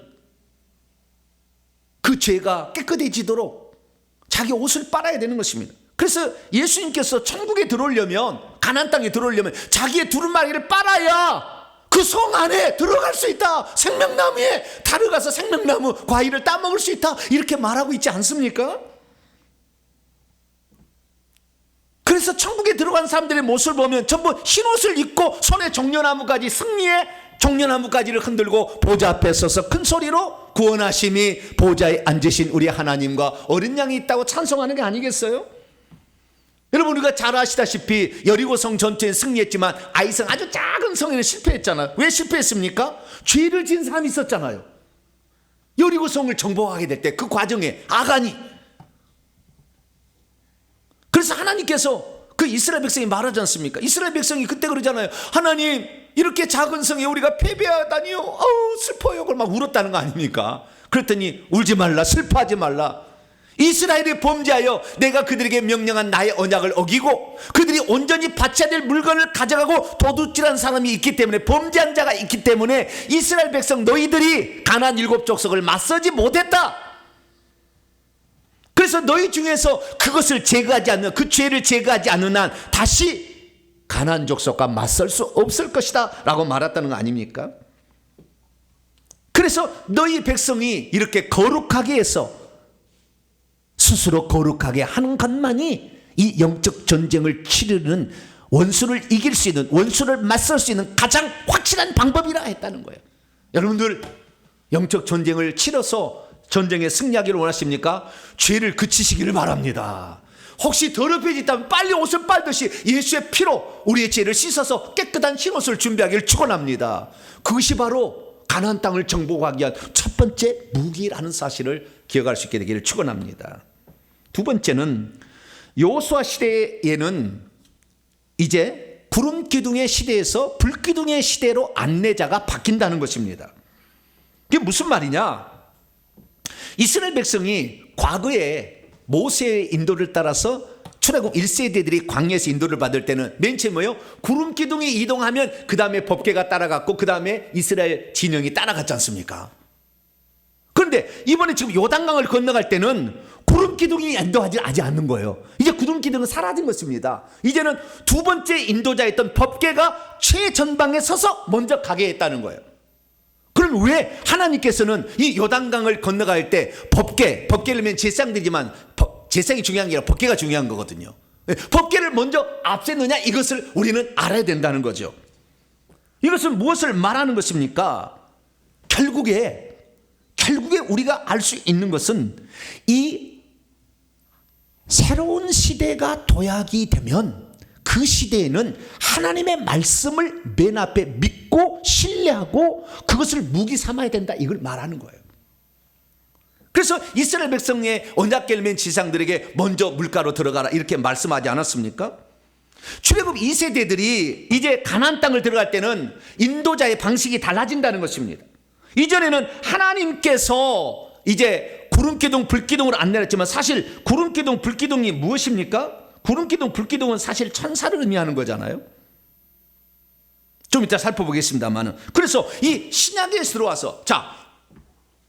[SPEAKER 3] 그 죄가 깨끗해지도록 자기 옷을 빨아야 되는 것입니다. 그래서 예수님께서 천국에 들어오려면, 가나안 땅에 들어오려면 자기의 두루마리를 빨아야 그 성 안에 들어갈 수 있다, 생명나무에 달아가서 생명나무 과일을 따먹을 수 있다, 이렇게 말하고 있지 않습니까? 그래서 천국에 들어간 사람들의 모습을 보면 전부 흰옷을 입고 손에 종려나무가지, 승리의 종려나무가지를 흔들고 보좌 앞에 서서 큰 소리로 구원하심이 보좌에 앉으신 우리 하나님과 어린 양이 있다고 찬송하는 게 아니겠어요? 여러분, 우리가 잘 아시다시피 여리고성 전투에 승리했지만 아이성, 아주 작은 성에는 실패했잖아요. 왜 실패했습니까? 죄를 지은 사람이 있었잖아요. 여리고성을 정복하게 될 때 그 과정에 아간이, 그래서 하나님께서 그 이스라엘 백성이 말하지 않습니까? 이스라엘 백성이 그때 그러잖아요. 하나님, 이렇게 작은 성에 우리가 패배하다니요, 슬퍼요. 그걸 막 울었다는 거 아닙니까? 그랬더니 울지 말라, 슬퍼하지 말라. 이스라엘이 범죄하여 내가 그들에게 명령한 나의 언약을 어기고 그들이 온전히 바쳐야 될 물건을 가져가고 도둑질한 사람이 있기 때문에, 범죄한 자가 있기 때문에 이스라엘 백성 너희들이 가나안 7족속을 맞서지 못했다. 그래서 너희 중에서 그것을 제거하지 않는, 그 죄를 제거하지 않는 한 다시 가나안 족속과 맞설 수 없을 것이다 라고 말했다는 거 아닙니까? 그래서 너희 백성이 이렇게 거룩하게 해서 스스로 거룩하게 하는 것만이 이 영적 전쟁을 치르는, 원수를 이길 수 있는, 원수를 맞설 수 있는 가장 확실한 방법이라 했다는 거예요. 여러분들 영적 전쟁을 치러서 전쟁에 승리하기를 원하십니까? 죄를 그치시기를 바랍니다. 혹시 더럽혀졌다면 빨리 옷을 빨듯이 예수의 피로 우리의 죄를 씻어서 깨끗한 흰옷을 준비하기를 축원합니다. 그것이 바로 가나안 땅을 정복하기 위한 첫 번째 무기라는 사실을 기억할 수 있게 되기를 축원합니다. 두 번째는 여호수아 시대에는 이제 구름 기둥의 시대에서 불 기둥의 시대로 안내자가 바뀐다는 것입니다. 그게 무슨 말이냐? 이스라엘 백성이 과거에 모세의 인도를 따라서 출애굽 1세대들이 광야에서 인도를 받을 때는 맨 처음 뭐요? 구름 기둥이 이동하면 그 다음에 법궤가 따라갔고 그 다음에 이스라엘 진영이 따라갔지 않습니까? 그런데 이번에 지금 요단강을 건너갈 때는 구름 기둥이 인도하지 않는 거예요. 이제 구름 기둥은 사라진 것입니다. 이제는 두 번째 인도자였던 법궤가 최전방에 서서 먼저 가게 했다는 거예요. 그럼 왜 하나님께서는 이 요단강을 건너갈 때 법궤를 제사장들이지만 제사장이 중요한 게 아니라 법궤가 중요한 거거든요. 법궤를 먼저 앞세느냐, 이것을 우리는 알아야 된다는 거죠. 이것은 무엇을 말하는 것입니까? 결국에 우리가 알 수 있는 것은 이 새로운 시대가 도약이 되면 그 시대에는 하나님의 말씀을 맨 앞에 믿고 신뢰하고 그것을 무기 삼아야 된다, 이걸 말하는 거예요. 그래서 이스라엘 백성의 언약궤를 맨 지상들에게 먼저 물가로 들어가라 이렇게 말씀하지 않았습니까? 출애굽 2세대들이 이제 가나안 땅을 들어갈 때는 인도자의 방식이 달라진다는 것입니다. 이전에는 하나님께서 이제 구름기둥 불기둥으로 안내했지만 사실 구름기둥 불기둥이 무엇입니까? 구름기둥 불기둥은 사실 천사를 의미하는 거잖아요. 좀 이따 살펴보겠습니다만, 그래서 이 신약에 들어와서, 자,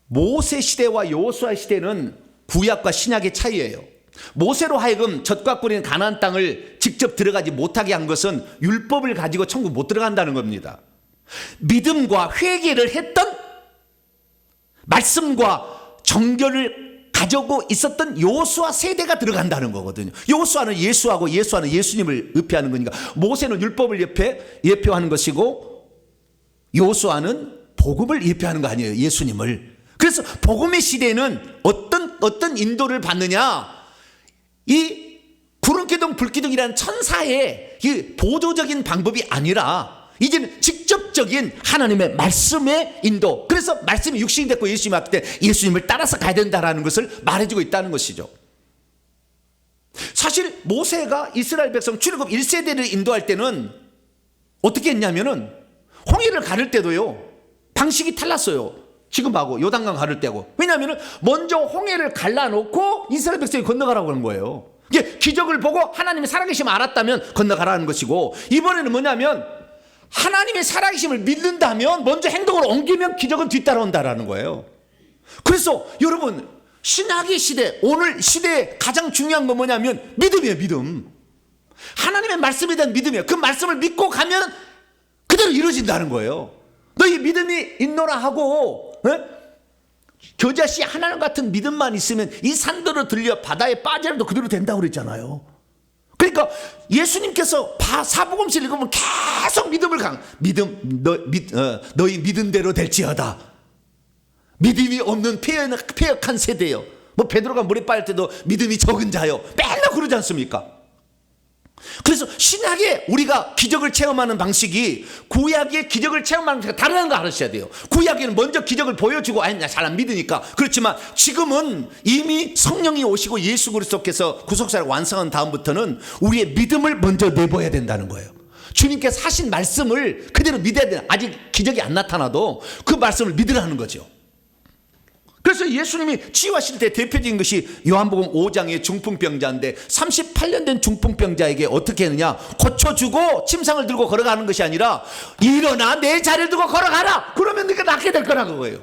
[SPEAKER 3] 모세 시대와 여호수아 시대는 구약과 신약의 차이예요. 모세로 하여금 젖과 꿀인 가나안 땅을 직접 들어가지 못하게 한 것은 율법을 가지고 천국 못 들어간다는 겁니다. 믿음과 회개를 했던, 말씀과 정결을 가지고 있었던 여호수아 세대가 들어간다는 거거든요. 여호수아는 예수하고 예수하는 예수님을 의표하는 거니까 모세는 율법을 예표하는 것이고 여호수아는 복음을 예표하는 거 아니에요, 예수님을. 그래서 복음의 시대에는 어떤 인도를 받느냐, 이 구름기둥 불기둥이라는 천사의 이 보조적인 방법이 아니라 이제는 직접적인 하나님의 말씀의 인도. 그래서 말씀이 육신이 됐고 예수님이 왔을 때 예수님을 따라서 가야 된다는 것을 말해주고 있다는 것이죠. 사실 모세가 이스라엘 백성 출애굽 1세대를 인도할 때는 어떻게 했냐면은 홍해를 가를 때도요 방식이 달랐어요. 지금하고 요단강 가를 때고. 왜냐하면 먼저 홍해를 갈라놓고 이스라엘 백성이 건너가라고 하는 거예요. 이게 기적을 보고 하나님의 살아계심을 알았다면 건너가라는 것이고, 이번에는 뭐냐면 하나님의 살아계심을 믿는다면 먼저 행동을 옮기면 기적은 뒤따라온다라는 거예요. 그래서 여러분, 신약의 시대, 오늘 시대에 가장 중요한 건 뭐냐면 믿음이에요. 믿음. 하나님의 말씀에 대한 믿음이에요. 그 말씀을 믿고 가면 그대로 이루어진다는 거예요. 너희 믿음이 있노라 하고 겨자씨 하나님 같은 믿음만 있으면 이 산들을 들려 바다에 빠져도 그대로 된다고 그랬잖아요. 그러니까 예수님께서 사복음서를 읽으면 계속 믿음을 너희 믿음대로 될지어다. 믿음이 없는 폐역한 세대요. 뭐 베드로가 물에 빠질 때도 믿음이 적은 자요, 맨날 그러지 않습니까? 그래서 신약에 우리가 기적을 체험하는 방식이 구약의 기적을 체험하는 방식과 다르다는 거 알으셔야 돼요. 구약에는 먼저 기적을 보여주고 나 잘 안 믿으니까. 그렇지만 지금은 이미 성령이 오시고 예수 그리스도께서 구속사를 완성한 다음부터는 우리의 믿음을 먼저 내보여야 된다는 거예요. 주님께서 하신 말씀을 그대로 믿어야 돼요. 아직 기적이 안 나타나도 그 말씀을 믿으라는 거죠. 그래서 예수님이 치유하실 때 대표적인 것이 요한복음 5장의 중풍병자인데 38년 된 중풍병자에게 어떻게 했느냐, 고쳐주고 침상을 들고 걸어가는 것이 아니라 일어나 내 자리를 들고 걸어가라, 그러면 네가 낫게 될 거라 그거예요.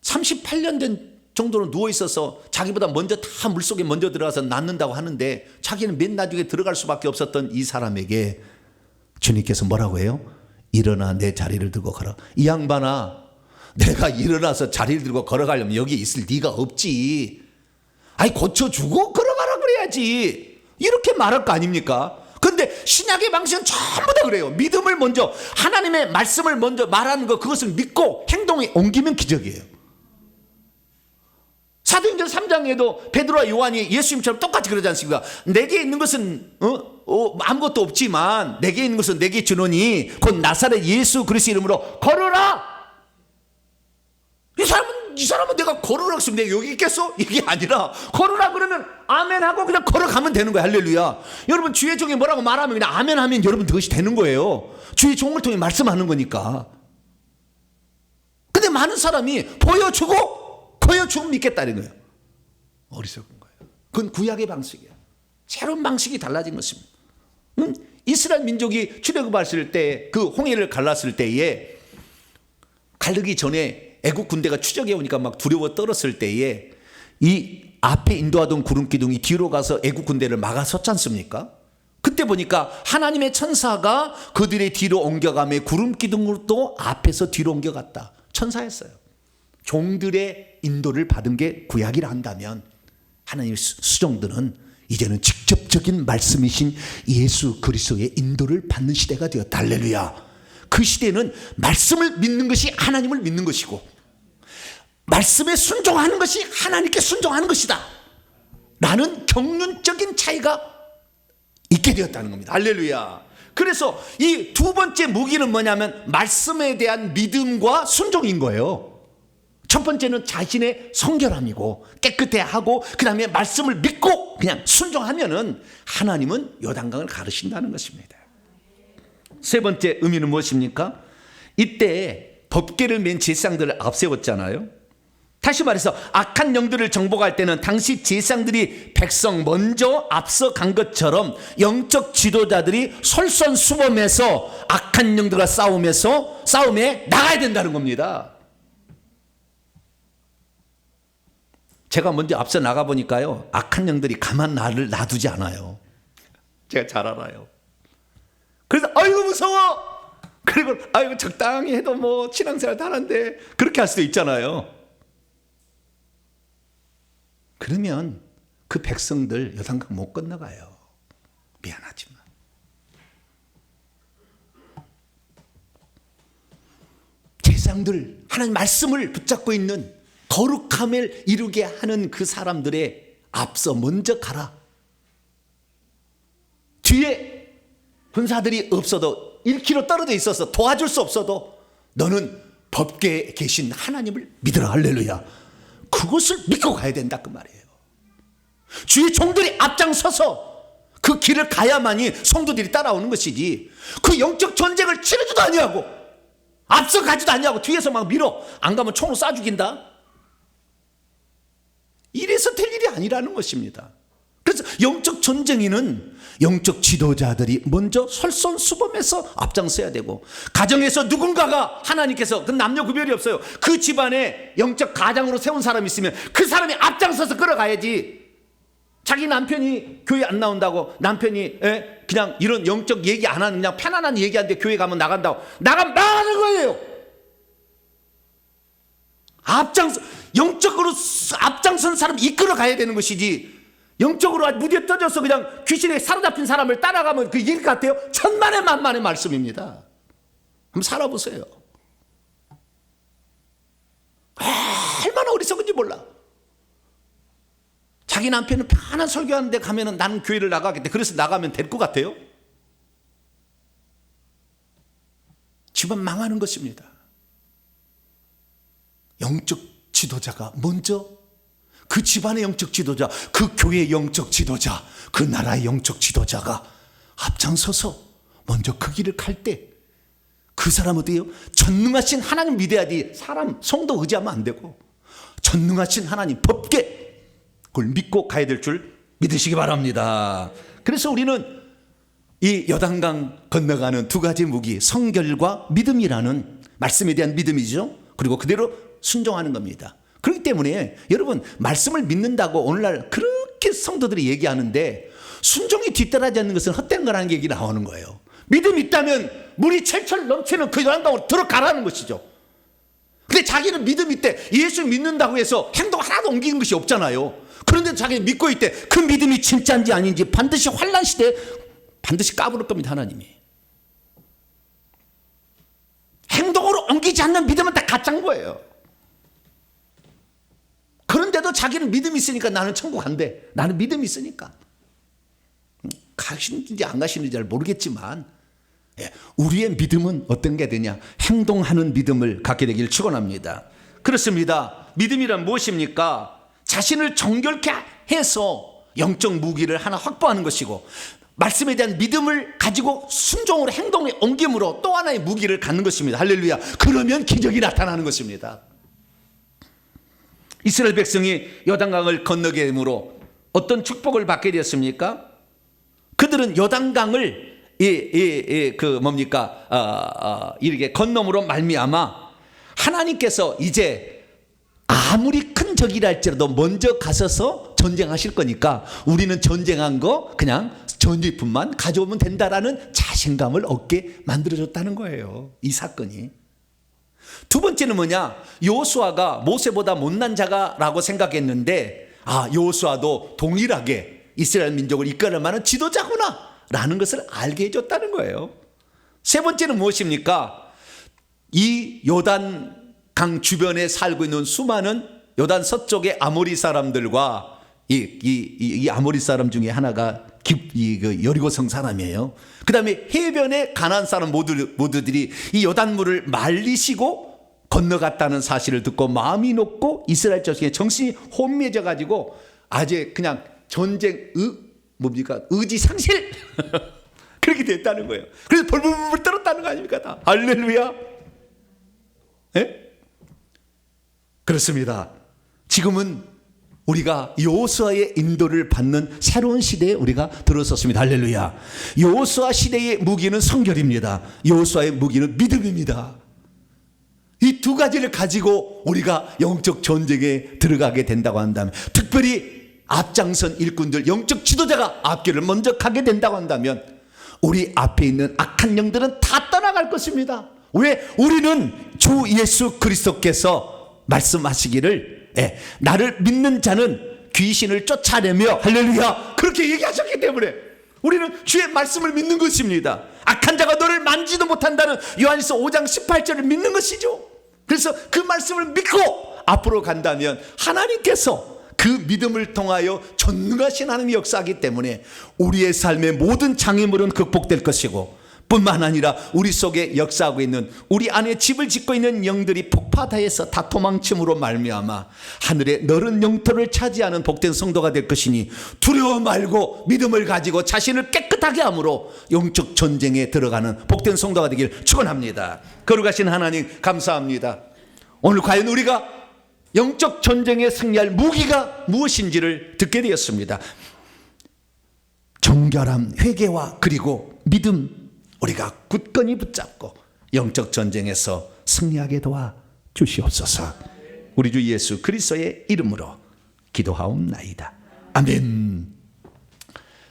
[SPEAKER 3] 38년 된 정도로 누워있어서 자기보다 먼저 다 물속에 먼저 들어가서 낫는다고 하는데 자기는 맨 나중에 들어갈 수밖에 없었던 이 사람에게 주님께서 뭐라고 해요? 일어나 내 자리를 들고 걸어. 이 양반아, 내가 일어나서 자리를 들고 걸어가려면 여기 있을 리가 없지. 아니 고쳐주고 걸어가라 그래야지, 이렇게 말할 거 아닙니까? 근데 신약의 방식은 전부 다 그래요. 믿음을 먼저, 하나님의 말씀을 먼저 말하는 거, 그것을 믿고 행동에 옮기면 기적이에요. 사도행전 3장에도 베드로와 요한이 예수님처럼 똑같이 그러지 않습니까? 내게 있는 것은 아무것도 없지만 내게 있는 것은 내게 주노니 곧 나사렛 예수 그리스도 이름으로 걸어라. 이 사람은 내가 걸으라고 했으면 내가 여기 있겠어? 이게 아니라 걸으라 그러면 아멘 하고 그냥 걸어가면 되는 거예요. 할렐루야. 여러분 주의 종이 뭐라고 말하면 그냥 아멘 하면 여러분 그것이 되는 거예요. 주의 종을 통해 말씀하는 거니까. 근데 많은 사람이 보여주고 믿겠다는 거예요. 어리석은 거예요. 그건 구약의 방식이에요. 새로운 방식이 달라진 것입니다. 이스라엘 민족이 출애굽했을 때, 그 홍해를 갈랐을 때에, 가르기 전에 애국 군대가 추적해 오니까 막 두려워 떨었을 때에 이 앞에 인도하던 구름 기둥이 뒤로 가서 애국 군대를 막아섰지 않습니까? 그때 보니까 하나님의 천사가 그들의 뒤로 옮겨가며 구름 기둥으로 또 앞에서 뒤로 옮겨갔다. 천사였어요. 종들의 인도를 받은 게 구약이라 한다면 하나님의 수종들은 이제는 직접적인 말씀이신 예수 그리스도의 인도를 받는 시대가 되었다. 할렐루야. 그 시대는 말씀을 믿는 것이 하나님을 믿는 것이고 말씀에 순종하는 것이 하나님께 순종하는 것이다 라는 경륜적인 차이가 있게 되었다는 겁니다. 할렐루야. 그래서 이 두 번째 무기는 뭐냐면 말씀에 대한 믿음과 순종인 거예요. 첫 번째는 자신의 성결함이고 깨끗해하고 그 다음에 말씀을 믿고 그냥 순종하면은 하나님은 요단강을 가르신다는 것입니다. 세 번째 의미는 무엇입니까? 이때 법궤를 맨 제사장들을 앞세웠잖아요. 다시 말해서 악한 영들을 정복할 때는 당시 제사장들이 백성 먼저 앞서간 것처럼 영적 지도자들이 솔선수범해서 악한 영들과 싸움에 나가야 된다는 겁니다. 제가 먼저 앞서 나가보니까요, 악한 영들이 가만 나를 놔두지 않아요. 제가 잘 알아요. 그래서 아이고 무서워, 그리고 아이고 적당히 해도 뭐 신앙생활 하는데 그렇게 할 수도 있잖아요. 그러면 그 백성들 요단강 못 건너가요. 미안하지만. 제사장들, 하나님 말씀을 붙잡고 있는 거룩함을 이루게 하는 그 사람들의 앞서 먼저 가라. 뒤에 군사들이 없어도 1km 떨어져 있어서 도와줄 수 없어도 너는 법궤에 계신 하나님을 믿으라. 할렐루야. 그것을 믿고 가야 된다 그 말이에요. 주의 종들이 앞장서서 그 길을 가야만이 성도들이 따라오는 것이지, 그 영적 전쟁을 치르지도 아니하고 앞서 가지도 아니하고 뒤에서 막 밀어 안 가면 총으로 쏴 죽인다. 이래서 될 일이 아니라는 것입니다. 그래서 영적 전쟁에는 영적 지도자들이 먼저 솔선수범해서 앞장서야 되고, 가정에서 누군가가 하나님께서, 그 남녀 구별이 없어요, 그 집안에 영적 가장으로 세운 사람이 있으면 그 사람이 앞장서서 끌어가야지. 자기 남편이 교회 안 나온다고, 남편이 그냥 이런 영적 얘기 안 하는, 그냥 편안한 얘기하는데 교회 가면 나간다고 나가는 거예요. 영적으로 앞장선 사람 이끌어 가야 되는 것이지, 영적으로 무디에 떠져서 그냥 귀신에 사로잡힌 사람을 따라가면 그 일 같아요? 천만의 만만의 말씀입니다. 한번 살아보세요. 얼마나 어리석은지 몰라. 자기 남편은 편한 설교하는데 가면은 나는 교회를 나가겠대. 그래서 나가면 될 것 같아요? 집안 망하는 것입니다. 영적 지도자가 먼저, 그 집안의 영적 지도자, 그 교회의 영적 지도자, 그 나라의 영적 지도자가 앞장서서 먼저 그 길을 갈 때 그 사람 어때요? 전능하신 하나님 믿어야지. 사람 성도 의지하면 안 되고 전능하신 하나님 법계 그걸 믿고 가야 될 줄 믿으시기 바랍니다. 그래서 우리는 이 요단강 건너가는 두 가지 무기, 성결과 믿음이라는 말씀에 대한 믿음이죠. 그리고 그대로 순종하는 겁니다. 그렇기 때문에 여러분, 말씀을 믿는다고 오늘날 그렇게 성도들이 얘기하는데 순종이 뒤따라지 않는 것은 헛된 거라는 얘기 나오는 거예요. 믿음이 있다면 물이 철철 넘치는 그 요단강으로 들어가라는 것이죠. 근데 자기는 믿음이 있대. 예수 믿는다고 해서 행동 하나도 옮기는 것이 없잖아요. 그런데 자기는 믿고 있대. 그 믿음이 진짜인지 아닌지 반드시 환난 시대에 반드시 까부를 겁니다. 하나님이. 행동으로 옮기지 않는 믿음은 다 가짜인 거예요. 그런데도 자기는 믿음이 있으니까 나는 천국 간대. 나는 믿음이 있으니까. 가시는지 안 가시는지 잘 모르겠지만 우리의 믿음은 어떤 게 되냐? 행동하는 믿음을 갖게 되길 축원합니다. 그렇습니다. 믿음이란 무엇입니까? 자신을 정결케 해서 영적 무기를 하나 확보하는 것이고, 말씀에 대한 믿음을 가지고 순종으로 행동에 옮김으로 또 하나의 무기를 갖는 것입니다. 할렐루야. 그러면 기적이 나타나는 것입니다. 이스라엘 백성이 요단강을 건너게 되므로 어떤 축복을 받게 되었습니까? 그들은 요단강을 이렇게 건너므로 말미암아 하나님께서 이제 아무리 큰 적이라 할지라도 먼저 가셔서 전쟁하실 거니까 우리는 전쟁한 거 그냥 전리품만 가져오면 된다라는 자신감을 얻게 만들어줬다는 거예요. 이 사건이. 두 번째는 뭐냐? 여호수아가 모세보다 못난 자가라고 생각했는데 여호수아도 동일하게 이스라엘 민족을 이끌을 만한 지도자구나 라는 것을 알게 해줬다는 거예요. 세 번째는 무엇입니까? 이 요단강 주변에 살고 있는 수많은 요단 서쪽의 아모리 사람들과 이 아모리 사람 중에 하나가 여리고성 사람이에요. 그 다음에 해변의 가나안 사람 모두들이 이 요단물을 말리시고 건너갔다는 사실을 듣고 마음이 높고 이스라엘 자식의 정신이 혼미해져 가지고 아주 그냥 전쟁 의지 상실 그렇게 됐다는 거예요. 그래서 벌벌벌 떨었다는 거 아닙니까? 다. 할렐루야. 그렇습니다. 지금은 우리가 여호수아의 인도를 받는 새로운 시대에 우리가 들어섰습니다. 할렐루야. 여호수아 시대의 무기는 성결입니다. 여호수아의 무기는 믿음입니다. 이 두 가지를 가지고 우리가 영적 전쟁에 들어가게 된다고 한다면, 특별히 앞장선 일꾼들, 영적 지도자가 앞길을 먼저 가게 된다고 한다면 우리 앞에 있는 악한 영들은 다 떠나갈 것입니다. 왜? 우리는 주 예수 그리스도께서 말씀하시기를 나를 믿는 자는 귀신을 쫓아내며, 할렐루야, 그렇게 얘기하셨기 때문에 우리는 주의 말씀을 믿는 것입니다. 악한 자가 너를 만지도 못한다는 요한일서 5장 18절을 믿는 것이죠. 그래서 그 말씀을 믿고 앞으로 간다면 하나님께서 그 믿음을 통하여 전능하신 하나님이 역사하기 때문에 우리의 삶의 모든 장애물은 극복될 것이고, 뿐만 아니라 우리 속에 역사하고 있는, 우리 안에 집을 짓고 있는 영들이 폭파하여서 다 도망침으로 말미암아 하늘의 넓은 영토를 차지하는 복된 성도가 될 것이니 두려워 말고 믿음을 가지고 자신을 깨끗하게 함으로 영적 전쟁에 들어가는 복된 성도가 되길 축원합니다. 거룩하신 하나님 감사합니다. 오늘 과연 우리가 영적 전쟁에 승리할 무기가 무엇인지를 듣게 되었습니다. 정결함, 회개와 그리고 믿음, 우리가 굳건히 붙잡고 영적 전쟁에서 승리하게 도와 주시옵소서. 우리 주 예수 그리스도의 이름으로 기도하옵나이다. 아멘.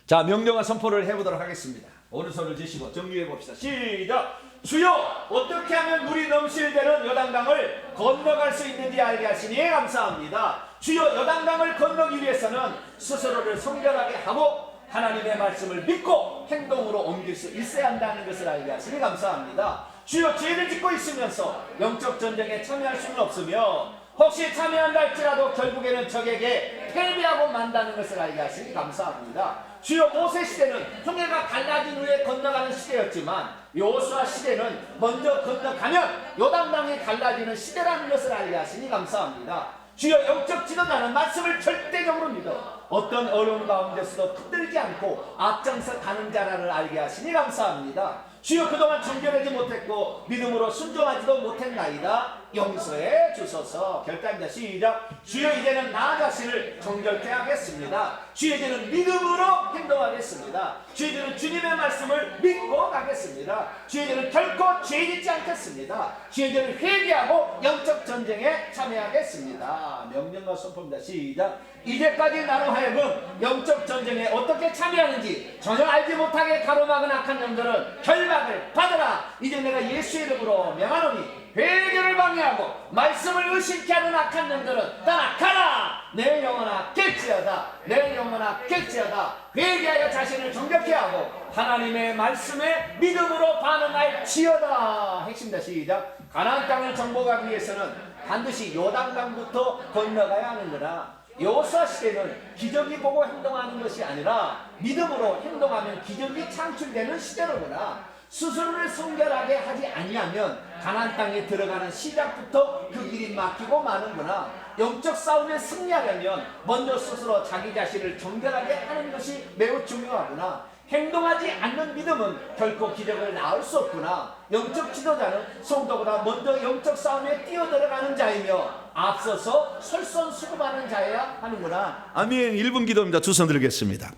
[SPEAKER 3] 자, 명령과 선포를 해보도록 하겠습니다. 오른손을 드시고 정리해 봅시다. 시작. 주여, 어떻게 하면 물이 넘실대는 요단강을 건너갈 수 있는지 알게 하시니 감사합니다. 주여, 요단강을 건너기 위해서는 스스로를 성결하게 하고 하나님의 말씀을 믿고 행동으로 옮길 수 있어야 한다는 것을 알게 하시니 감사합니다. 주여, 죄를 짓고 있으면서 영적 전쟁에 참여할 수는 없으며 혹시 참여한다 할지라도 결국에는 적에게 패배하고 만다는 것을 알게 하시니 감사합니다. 주여, 모세 시대는 홍해가 갈라진 후에 건너가는 시대였지만 여호수아 시대는 먼저 건너가면 요단강이 갈라지는 시대라는 것을 알게 하시니 감사합니다. 주여, 영적 지도자는 말씀을 절대적으로 믿어 어떤 어려움 가운데서도 흔들지 않고 앞장서 가는 자라를 알게 하시니 감사합니다. 주여 그동안 정결하지 못했고 믿음으로 순종하지도 못했나이다. 용서해 주소서. 결단입니다. 시작. 주여 이제는 나 자신을 정결케 하겠습니다. 주여 이제는 믿음으로 행동하겠습니다. 주여 이제는 주님의 말씀을 믿고 가겠습니다. 주여 이제는 결코 죄 짓지 않겠습니다. 주여 이제는 회개하고 영적 전쟁에 참여하겠습니다. 명령과 선포입니다. 시작. 이제까지 나로 하여금 영적 전쟁에 어떻게 참여하는지 전혀 알지 못하게 가로막은 악한 영들은 결박을 받으라. 이제 내가 예수의 이름으로 명하노니 회개를 방해하고 말씀을 의심케 하는 악한 영들은 떠나가라. 내 영혼아 깰지어다. 내 영혼아 깰지어다. 회개하여 자신을 정결케 하고 하나님의 말씀에 믿음으로 반응할지어다. 핵심입니다. 시작. 가나안 땅을 정복하기 위해서는 반드시 요단강부터 건너가야 하는구나. 여호수아 시대는 기적이 보고 행동하는 것이 아니라 믿음으로 행동하면 기적이 창출되는 시대로구나. 스스로를 성결하게 하지 아니하면 가나안 땅에 들어가는 시작부터 그 길이 막히고 마는구나. 영적 싸움에 승리하려면 먼저 스스로 자기 자신을 정결하게 하는 것이 매우 중요하구나. 행동하지 않는 믿음은 결코 기적을 낳을 수 없구나. 영적 지도자는 성도보다 먼저 영적 싸움에 뛰어들어가는 자이며 앞서서 솔선수범하는 자여야 하는구나.
[SPEAKER 1] 아멘. 1분 기도입니다. 두 손 들겠습니다.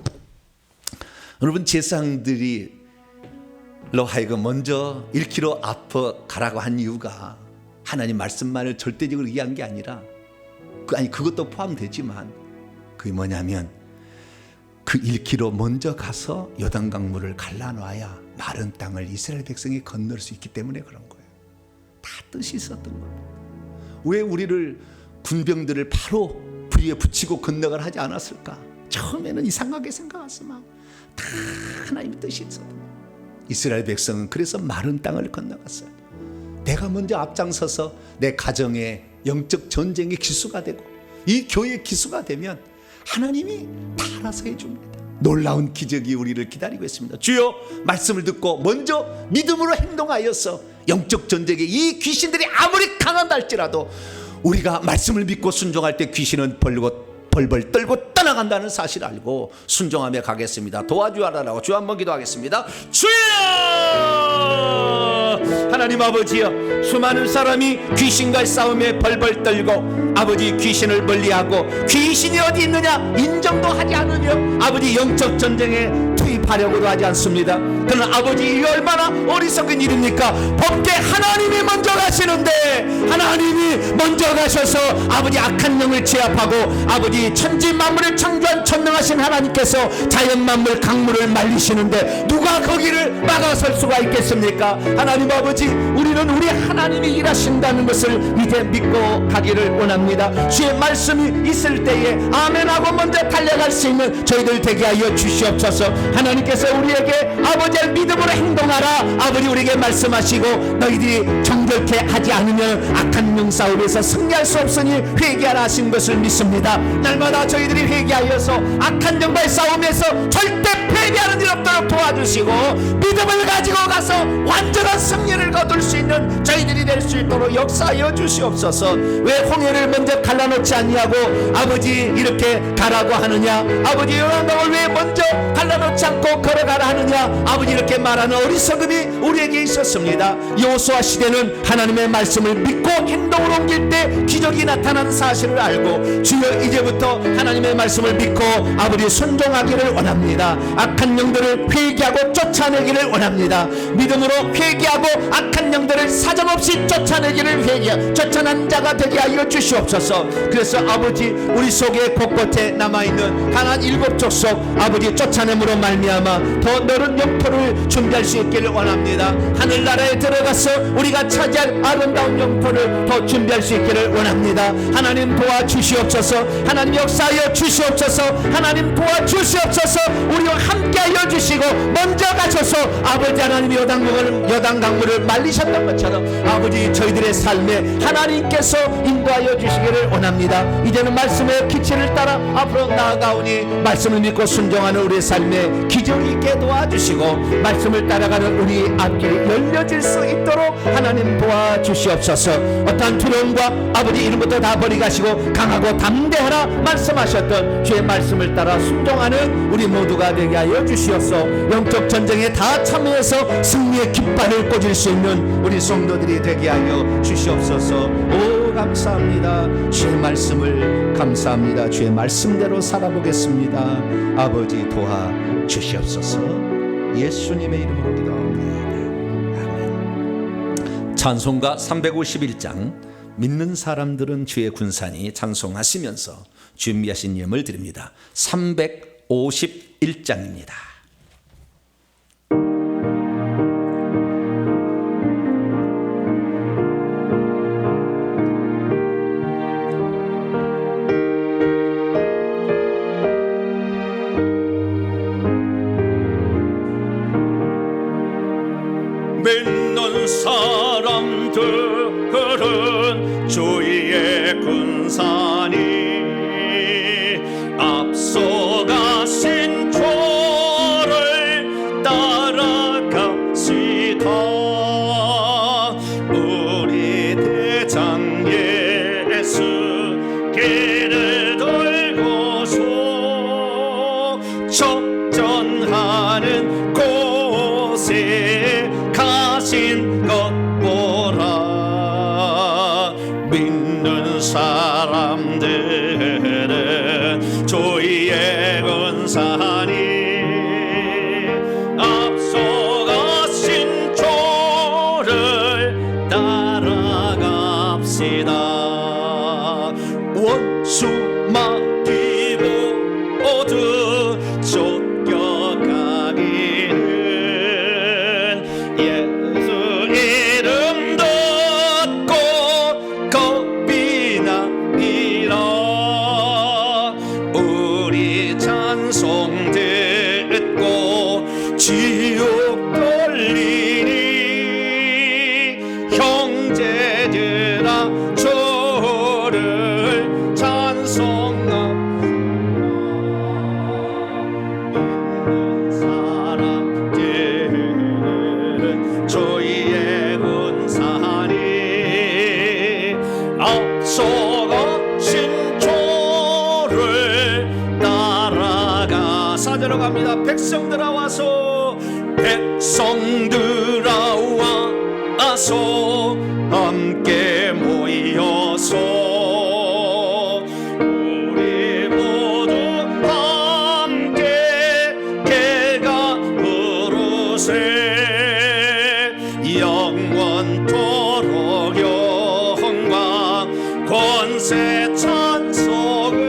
[SPEAKER 1] 여러분, 제사장들이 로 하여금 먼저 1km 앞으로 가라고 한 이유가 하나님 말씀만을 절대적으로 이해한 게 아니라 그것도 포함되지만 그게 뭐냐면 그 1km 먼저 가서 요단강물을 갈라놔야 마른 땅을 이스라엘 백성이 건널 수 있기 때문에 그런 거예요. 다 뜻이 있었던 겁니다. 왜 우리를 군병들을 바로 부리에 붙이고 건너가라 하지 않았을까? 처음에는 이상하게 생각했지만 다 하나님의 뜻이 있었던 거예요. 이스라엘 백성은 그래서 마른 땅을 건너갔어요. 내가 먼저 앞장서서 내 가정의 영적 전쟁의 기수가 되고 이 교회의 기수가 되면 하나님이 다 알아서 해줍니다. 놀라운 기적이 우리를 기다리고 있습니다. 주여 말씀을 듣고 먼저 믿음으로 행동하여서 영적 전쟁에 이 귀신들이 아무리 강한다 할지라도 우리가 말씀을 믿고 순종할 때 귀신은 벌벌 떨고 떠나간다는 사실을 알고 순종하며 가겠습니다. 도와주라라고 주 한번 기도하겠습니다. 주여! 하나님 아버지여, 수많은 사람이 귀신과의 싸움에 벌벌 떨고 아버지 귀신을 멀리하고 귀신이 어디 있느냐 인정도 하지 않으며 아버지 영적 전쟁에 투입하려고도 하지 않습니다. 그러나 아버지 이 얼마나 어리석은 일입니까? 법계 하나님이 먼저 가시는데 하나님이 먼저 가셔서 아버지 악한 영을 제압하고 아버지 천지 만물을 창조한 전능하신 하나님께서 자연 만물 강물을 말리시는데 누가 거기를 막아설 수가 있겠습니까? 하나님 아버지, 우리는 우리 하나님이 일하신다는 것을 이제 믿고 가기를 원합니다. 주의 말씀이 있을 때에 아멘하고 먼저 달려갈 수 있는 저희들 되게 하여 주시옵소서. 하나님께서 우리에게 아버지의 믿음으로 행동하라 아버지 우리에게 말씀하시고 너희들이 정결케 하지 않으면 악한 영 싸움에서 승리할 수 없으니 회개하라 하신 것을 믿습니다. 날마다 저희들이 회개하여서 악한 영과의 싸움에서 절대 패배하는 일 없도록 도와주시고 믿음을 가지고 가서 완전한 승리를 거둘 수 있는 저희들이 될 수 있도록 역사하여 주시옵소서. 왜 홍해를 먼저 갈라놓지 아니하고 아버지 이렇게 가라고 하느냐, 아버지 요단강을 왜 먼저 갈라놓지 않고 걸어가라 하느냐, 아버지 이렇게 말하는 어리석음이 우리에게 있었습니다. 여호수아 시대는 하나님의 말씀을 믿고 행동으로 옮길 때 기적이 나타난 사실을 알고 주여 이제부터 하나님의 말씀을 믿고 아버지 순종하기를 원합니다. 악한 영들을 회개하고 쫓아내기를 원합니다. 믿음으로 회개하고 악한 영들을 사정없이 쫓아내기를 쫓아난 자가 되게 하여 주시옵소서. 그래서 아버지 우리 속에 곳곳에 남아있는 강한 7 족속 아버지 쫓아냄으로 말미암아 더 넓은 영토를 준비할 수 있기를 원합니다. 하늘나라에 들어가서 우리가 차지할 아름다운 영토를 더 준비할 수 있기를 원합니다. 하나님 도와주시옵소서. 하나님 역사하여 주시옵소서. 하나님 도와주시옵소서. 우리와 함께하여 주시고 먼저 가셔서 아버지 하나님 요단강물을 말리셨던 것처럼 아버지 저희들의 삶에 하나님께서 인도하여 주시기를 원합니다. 이제는 말씀의 기치를 따라 앞으로 나아가
[SPEAKER 3] 나아가오니 말씀을 믿고 순종하는 우리 삶에 기적이 있게 도와주시고 말씀을 따라가는 우리 앞길이 열려질 수 있도록 하나님 도와주시옵소서. 어떠한 두려움과 아버지 이런 것도 다 버리 가시고 강하고 담대하라 말씀하셨던 주의 말씀을 따라 순종하는 우리 모두가 되게 하여 주시옵소서. 영적 전쟁에 다 참여해서 승리의 깃발을 꽂을 수 있는 우리 성도들이 되게 하여 주시옵소서. 오 감사합니다. 주의 말씀을 감사합니다. 주의 말씀대로 살아보겠습니다. 아버지 도와주시옵소서. 예수님의 이름으로 기도합니다. 아멘. 찬송가 351장 믿는 사람들은 주의 군사니 찬송하시면서 준비하신 예물 드립니다. 351장입니다.
[SPEAKER 2] 믿는 사람들은 주의 군사니 앞서가신 주를 따라갑시다. 우리 대장 예수 길을 돌고서 접전하는 곳에 가신 것 보라. 믿는 사람들은 주의 군사니 앞서가신 주를 따라갑시다. 원수 마귀 모두 쫓겨가기는 예수 이름 듣고 겁이 나니라. 우리 찬송 듣고 지옥 걸리니 형제들아 주를 찬송합니다. 사람들은 주의 군사니 앞서가신 주를 따라가. 사절로 갑니다. 백성들아 와서 백성들아 와서 함께 모여서 우리 모두 함께 개가 부르세. 영원토록 영광 권세 찬송을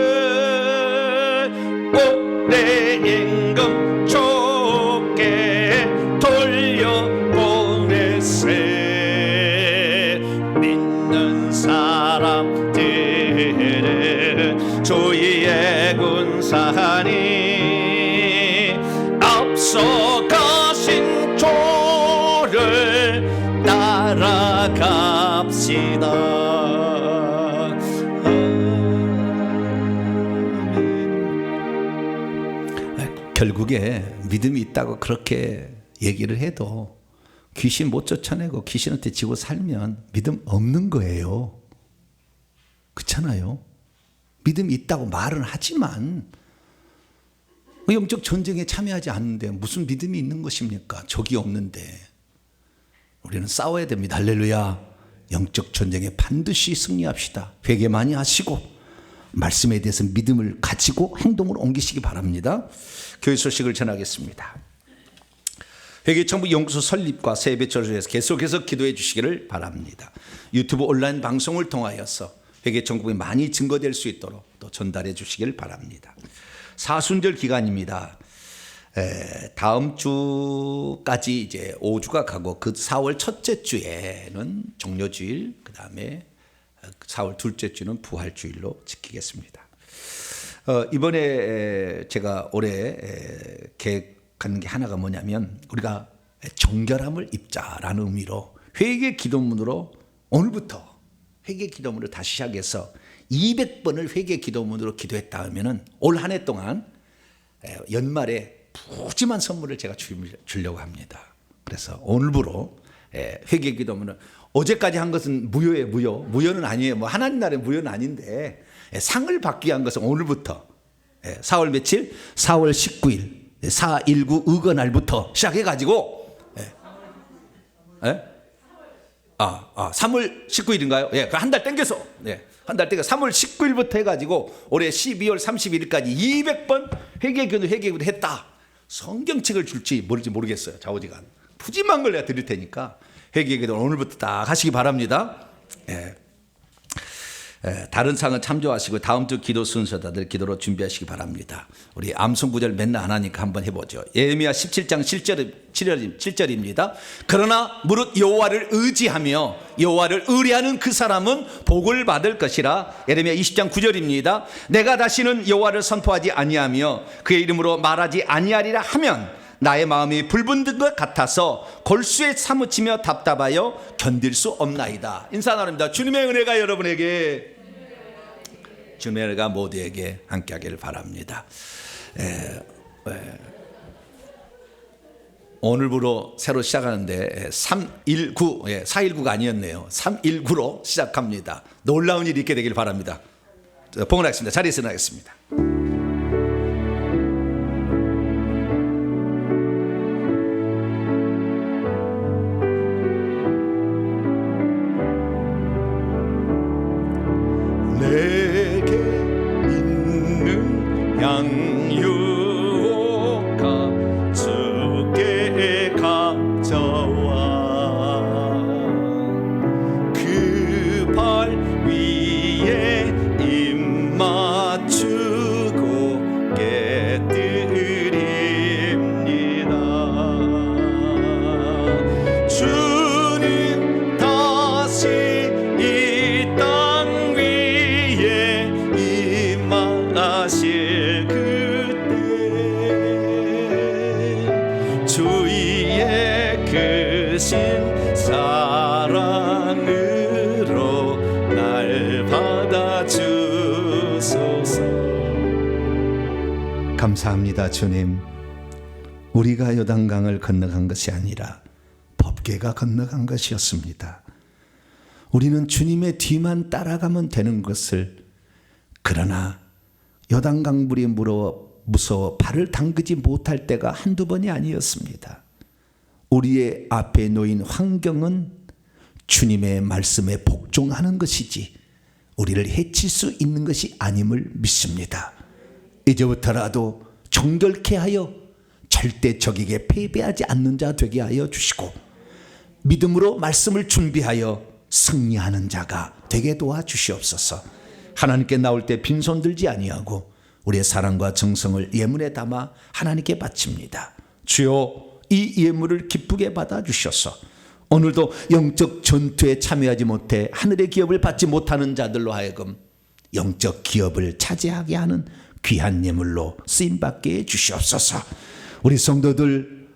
[SPEAKER 2] 오래 임금 주께 돌려보내세. 믿는 사람들은 주의 군사니 앞서가신 주를 따라갑시다.
[SPEAKER 1] 결국에 믿음이 있다고 그렇게 얘기를 해도 귀신 못 쫓아내고 귀신한테 지고 살면 믿음 없는 거예요. 그렇잖아요. 믿음이 있다고 말은 하지만 영적 전쟁에 참여하지 않는데 무슨 믿음이 있는 것입니까? 적이 없는데. 우리는 싸워야 됩니다. 할렐루야. 영적 전쟁에 반드시 승리합시다. 회개 많이 하시고 말씀에 대해서 믿음을 가지고 행동으로 옮기시기 바랍니다. 교회 소식을 전하겠습니다. 회개청부 연구소 설립과 세배절을 위해서 계속해서 기도해 주시기를 바랍니다. 유튜브 온라인 방송을 통하여서 회개청구가 많이 증거될 수 있도록 또 전달해 주시기를 바랍니다. 사순절 기간입니다. 다음 주까지 이제 5주가 가고 그 4월 첫째 주에는 종료주일, 그 다음에 4월 둘째 주는 부활주일로 지키겠습니다. 이번에 제가 올해 계획하는 게 하나가 뭐냐면 우리가 정결함을 입자라는 의미로 회개 기도문으로 오늘부터 회개 기도문을 다시 시작해서 200번을 회개 기도문으로 기도했다 하면은 올 한 해 동안 연말에 푸짐한 선물을 제가 주려고 합니다. 그래서 오늘부로 회개 기도문은 어제까지 한 것은 무효예요. 무효는 아니에요. 뭐 하나님 나라의 무효는 아닌데 상을 받기 위한 것은 오늘부터 4월 며칠? 4월 19일 4.19 의거날부터 시작해가지고 3월 19일인가요? 한 달 땡겨서 한 달 땡겨 3월 19일부터 해가지고 올해 12월 31일까지 200번 회개기도 했다. 성경책을 줄지 모르겠어요. 좌우지간 푸짐한 걸 내가 드릴 테니까 회개기도 오늘부터 딱 하시기 바랍니다. 다른 상은 참조하시고 다음 주 기도 순서 다들 기도로 준비하시기 바랍니다. 우리 암송 구절 맨날 안 하니까 한번 해보죠. 예레미야 17장 7절입니다. 그러나 무릇 여호와를 의지하며 여호와를 의뢰하는 그 사람은 복을 받을 것이라. 예레미야 20장 9절입니다. 내가 다시는 여호와를 선포하지 아니하며 그의 이름으로 말하지 아니하리라 하면 나의 마음이 불붙는 것 같아서 골수에 사무치며 답답하여 견딜 수 없나이다. 인사 나눕니다. 주님의 은혜가 여러분에게, 주님의 은혜가 모두에게 함께하기를 바랍니다. 오늘부로 새로 시작하는데 319, 419가 아니었네요. 319로 시작합니다. 놀라운 일이 있게 되길 바랍니다. 봉헌하겠습니다. 자리에서 나가겠습니다.
[SPEAKER 2] 내게 있는 양육가 주께 가져와 그 발 위에 입 맞추고 깨뜨립니다. 주님 다시 이 땅 위에 임하실 그때 주의 크신 사랑으로 날 받아주소서.
[SPEAKER 1] 감사합니다. 주님, 우리가 요단강을 건너간 것이 아니라 법궤가 건너간 것이었습니다. 우리는 주님의 뒤만 따라가면 되는 것을, 그러나 요단강 물이 무서워 발을 담그지 못할 때가 한두 번이 아니었습니다. 우리의 앞에 놓인 환경은 주님의 말씀에 복종하는 것이지 우리를 해칠 수 있는 것이 아님을 믿습니다. 이제부터라도 정결케 하여 절대 적에게 패배하지 않는 자 되게 하여 주시고 믿음으로 말씀을 준비하여 승리하는 자가 되게 도와주시옵소서. 하나님께 나올 때 빈손 들지 아니하고 우리의 사랑과 정성을 예물에 담아 하나님께 바칩니다. 주여, 이 예물을 기쁘게 받아주셔서 오늘도 영적 전투에 참여하지 못해 하늘의 기업을 받지 못하는 자들로 하여금 영적 기업을 차지하게 하는 귀한 예물로 쓰임받게 해주시옵소서. 우리 성도들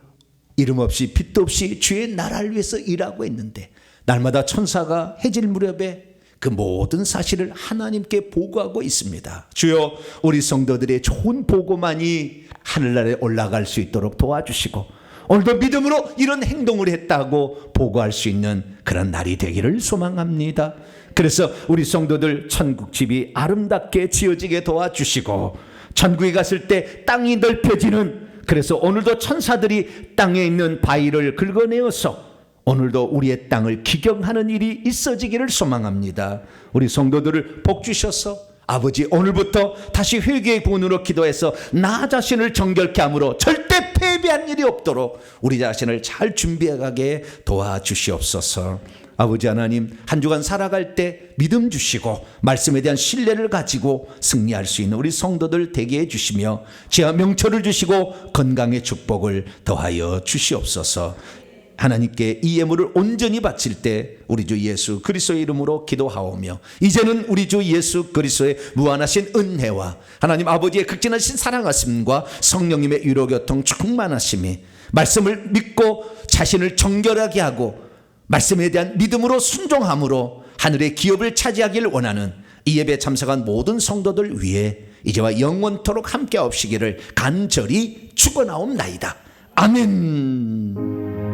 [SPEAKER 1] 이름 없이 빛도 없이 주의 나라를 위해서 일하고 있는데 날마다 천사가 해질 무렵에 그 모든 사실을 하나님께 보고하고 있습니다. 주여, 우리 성도들의 좋은 보고만이 하늘나라에 올라갈 수 있도록 도와주시고 오늘도 믿음으로 이런 행동을 했다고 보고할 수 있는 그런 날이 되기를 소망합니다. 그래서 우리 성도들 천국집이 아름답게 지어지게 도와주시고 천국에 갔을 때 땅이 넓혀지는, 그래서 오늘도 천사들이 땅에 있는 바위를 긁어내어서 오늘도 우리의 땅을 기경하는 일이 있어지기를 소망합니다. 우리 성도들을 복 주셔서 아버지, 오늘부터 다시 회개의 분으로 기도해서 나 자신을 정결케 함으로 절대 패배한 일이 없도록 우리 자신을 잘 준비해가게 도와주시옵소서. 아버지 하나님, 한 주간 살아갈 때 믿음 주시고 말씀에 대한 신뢰를 가지고 승리할 수 있는 우리 성도들 되게 해주시며 지하 명철을 주시고 건강의 축복을 더하여 주시옵소서. 하나님께 이 예물을 온전히 바칠 때 우리 주 예수 그리스도의 이름으로 기도하오며 이제는 우리 주 예수 그리스도의 무한하신 은혜와 하나님 아버지의 극진하신 사랑하심과 성령님의 위로교통 충만하심이 말씀을 믿고 자신을 정결하게 하고 말씀에 대한 믿음으로 순종함으로 하늘의 기업을 차지하기를 원하는
[SPEAKER 3] 이 예배에 참석한 모든 성도들 위해 이제와 영원토록 함께 없시기를 간절히 축원하옵나이다. 아멘.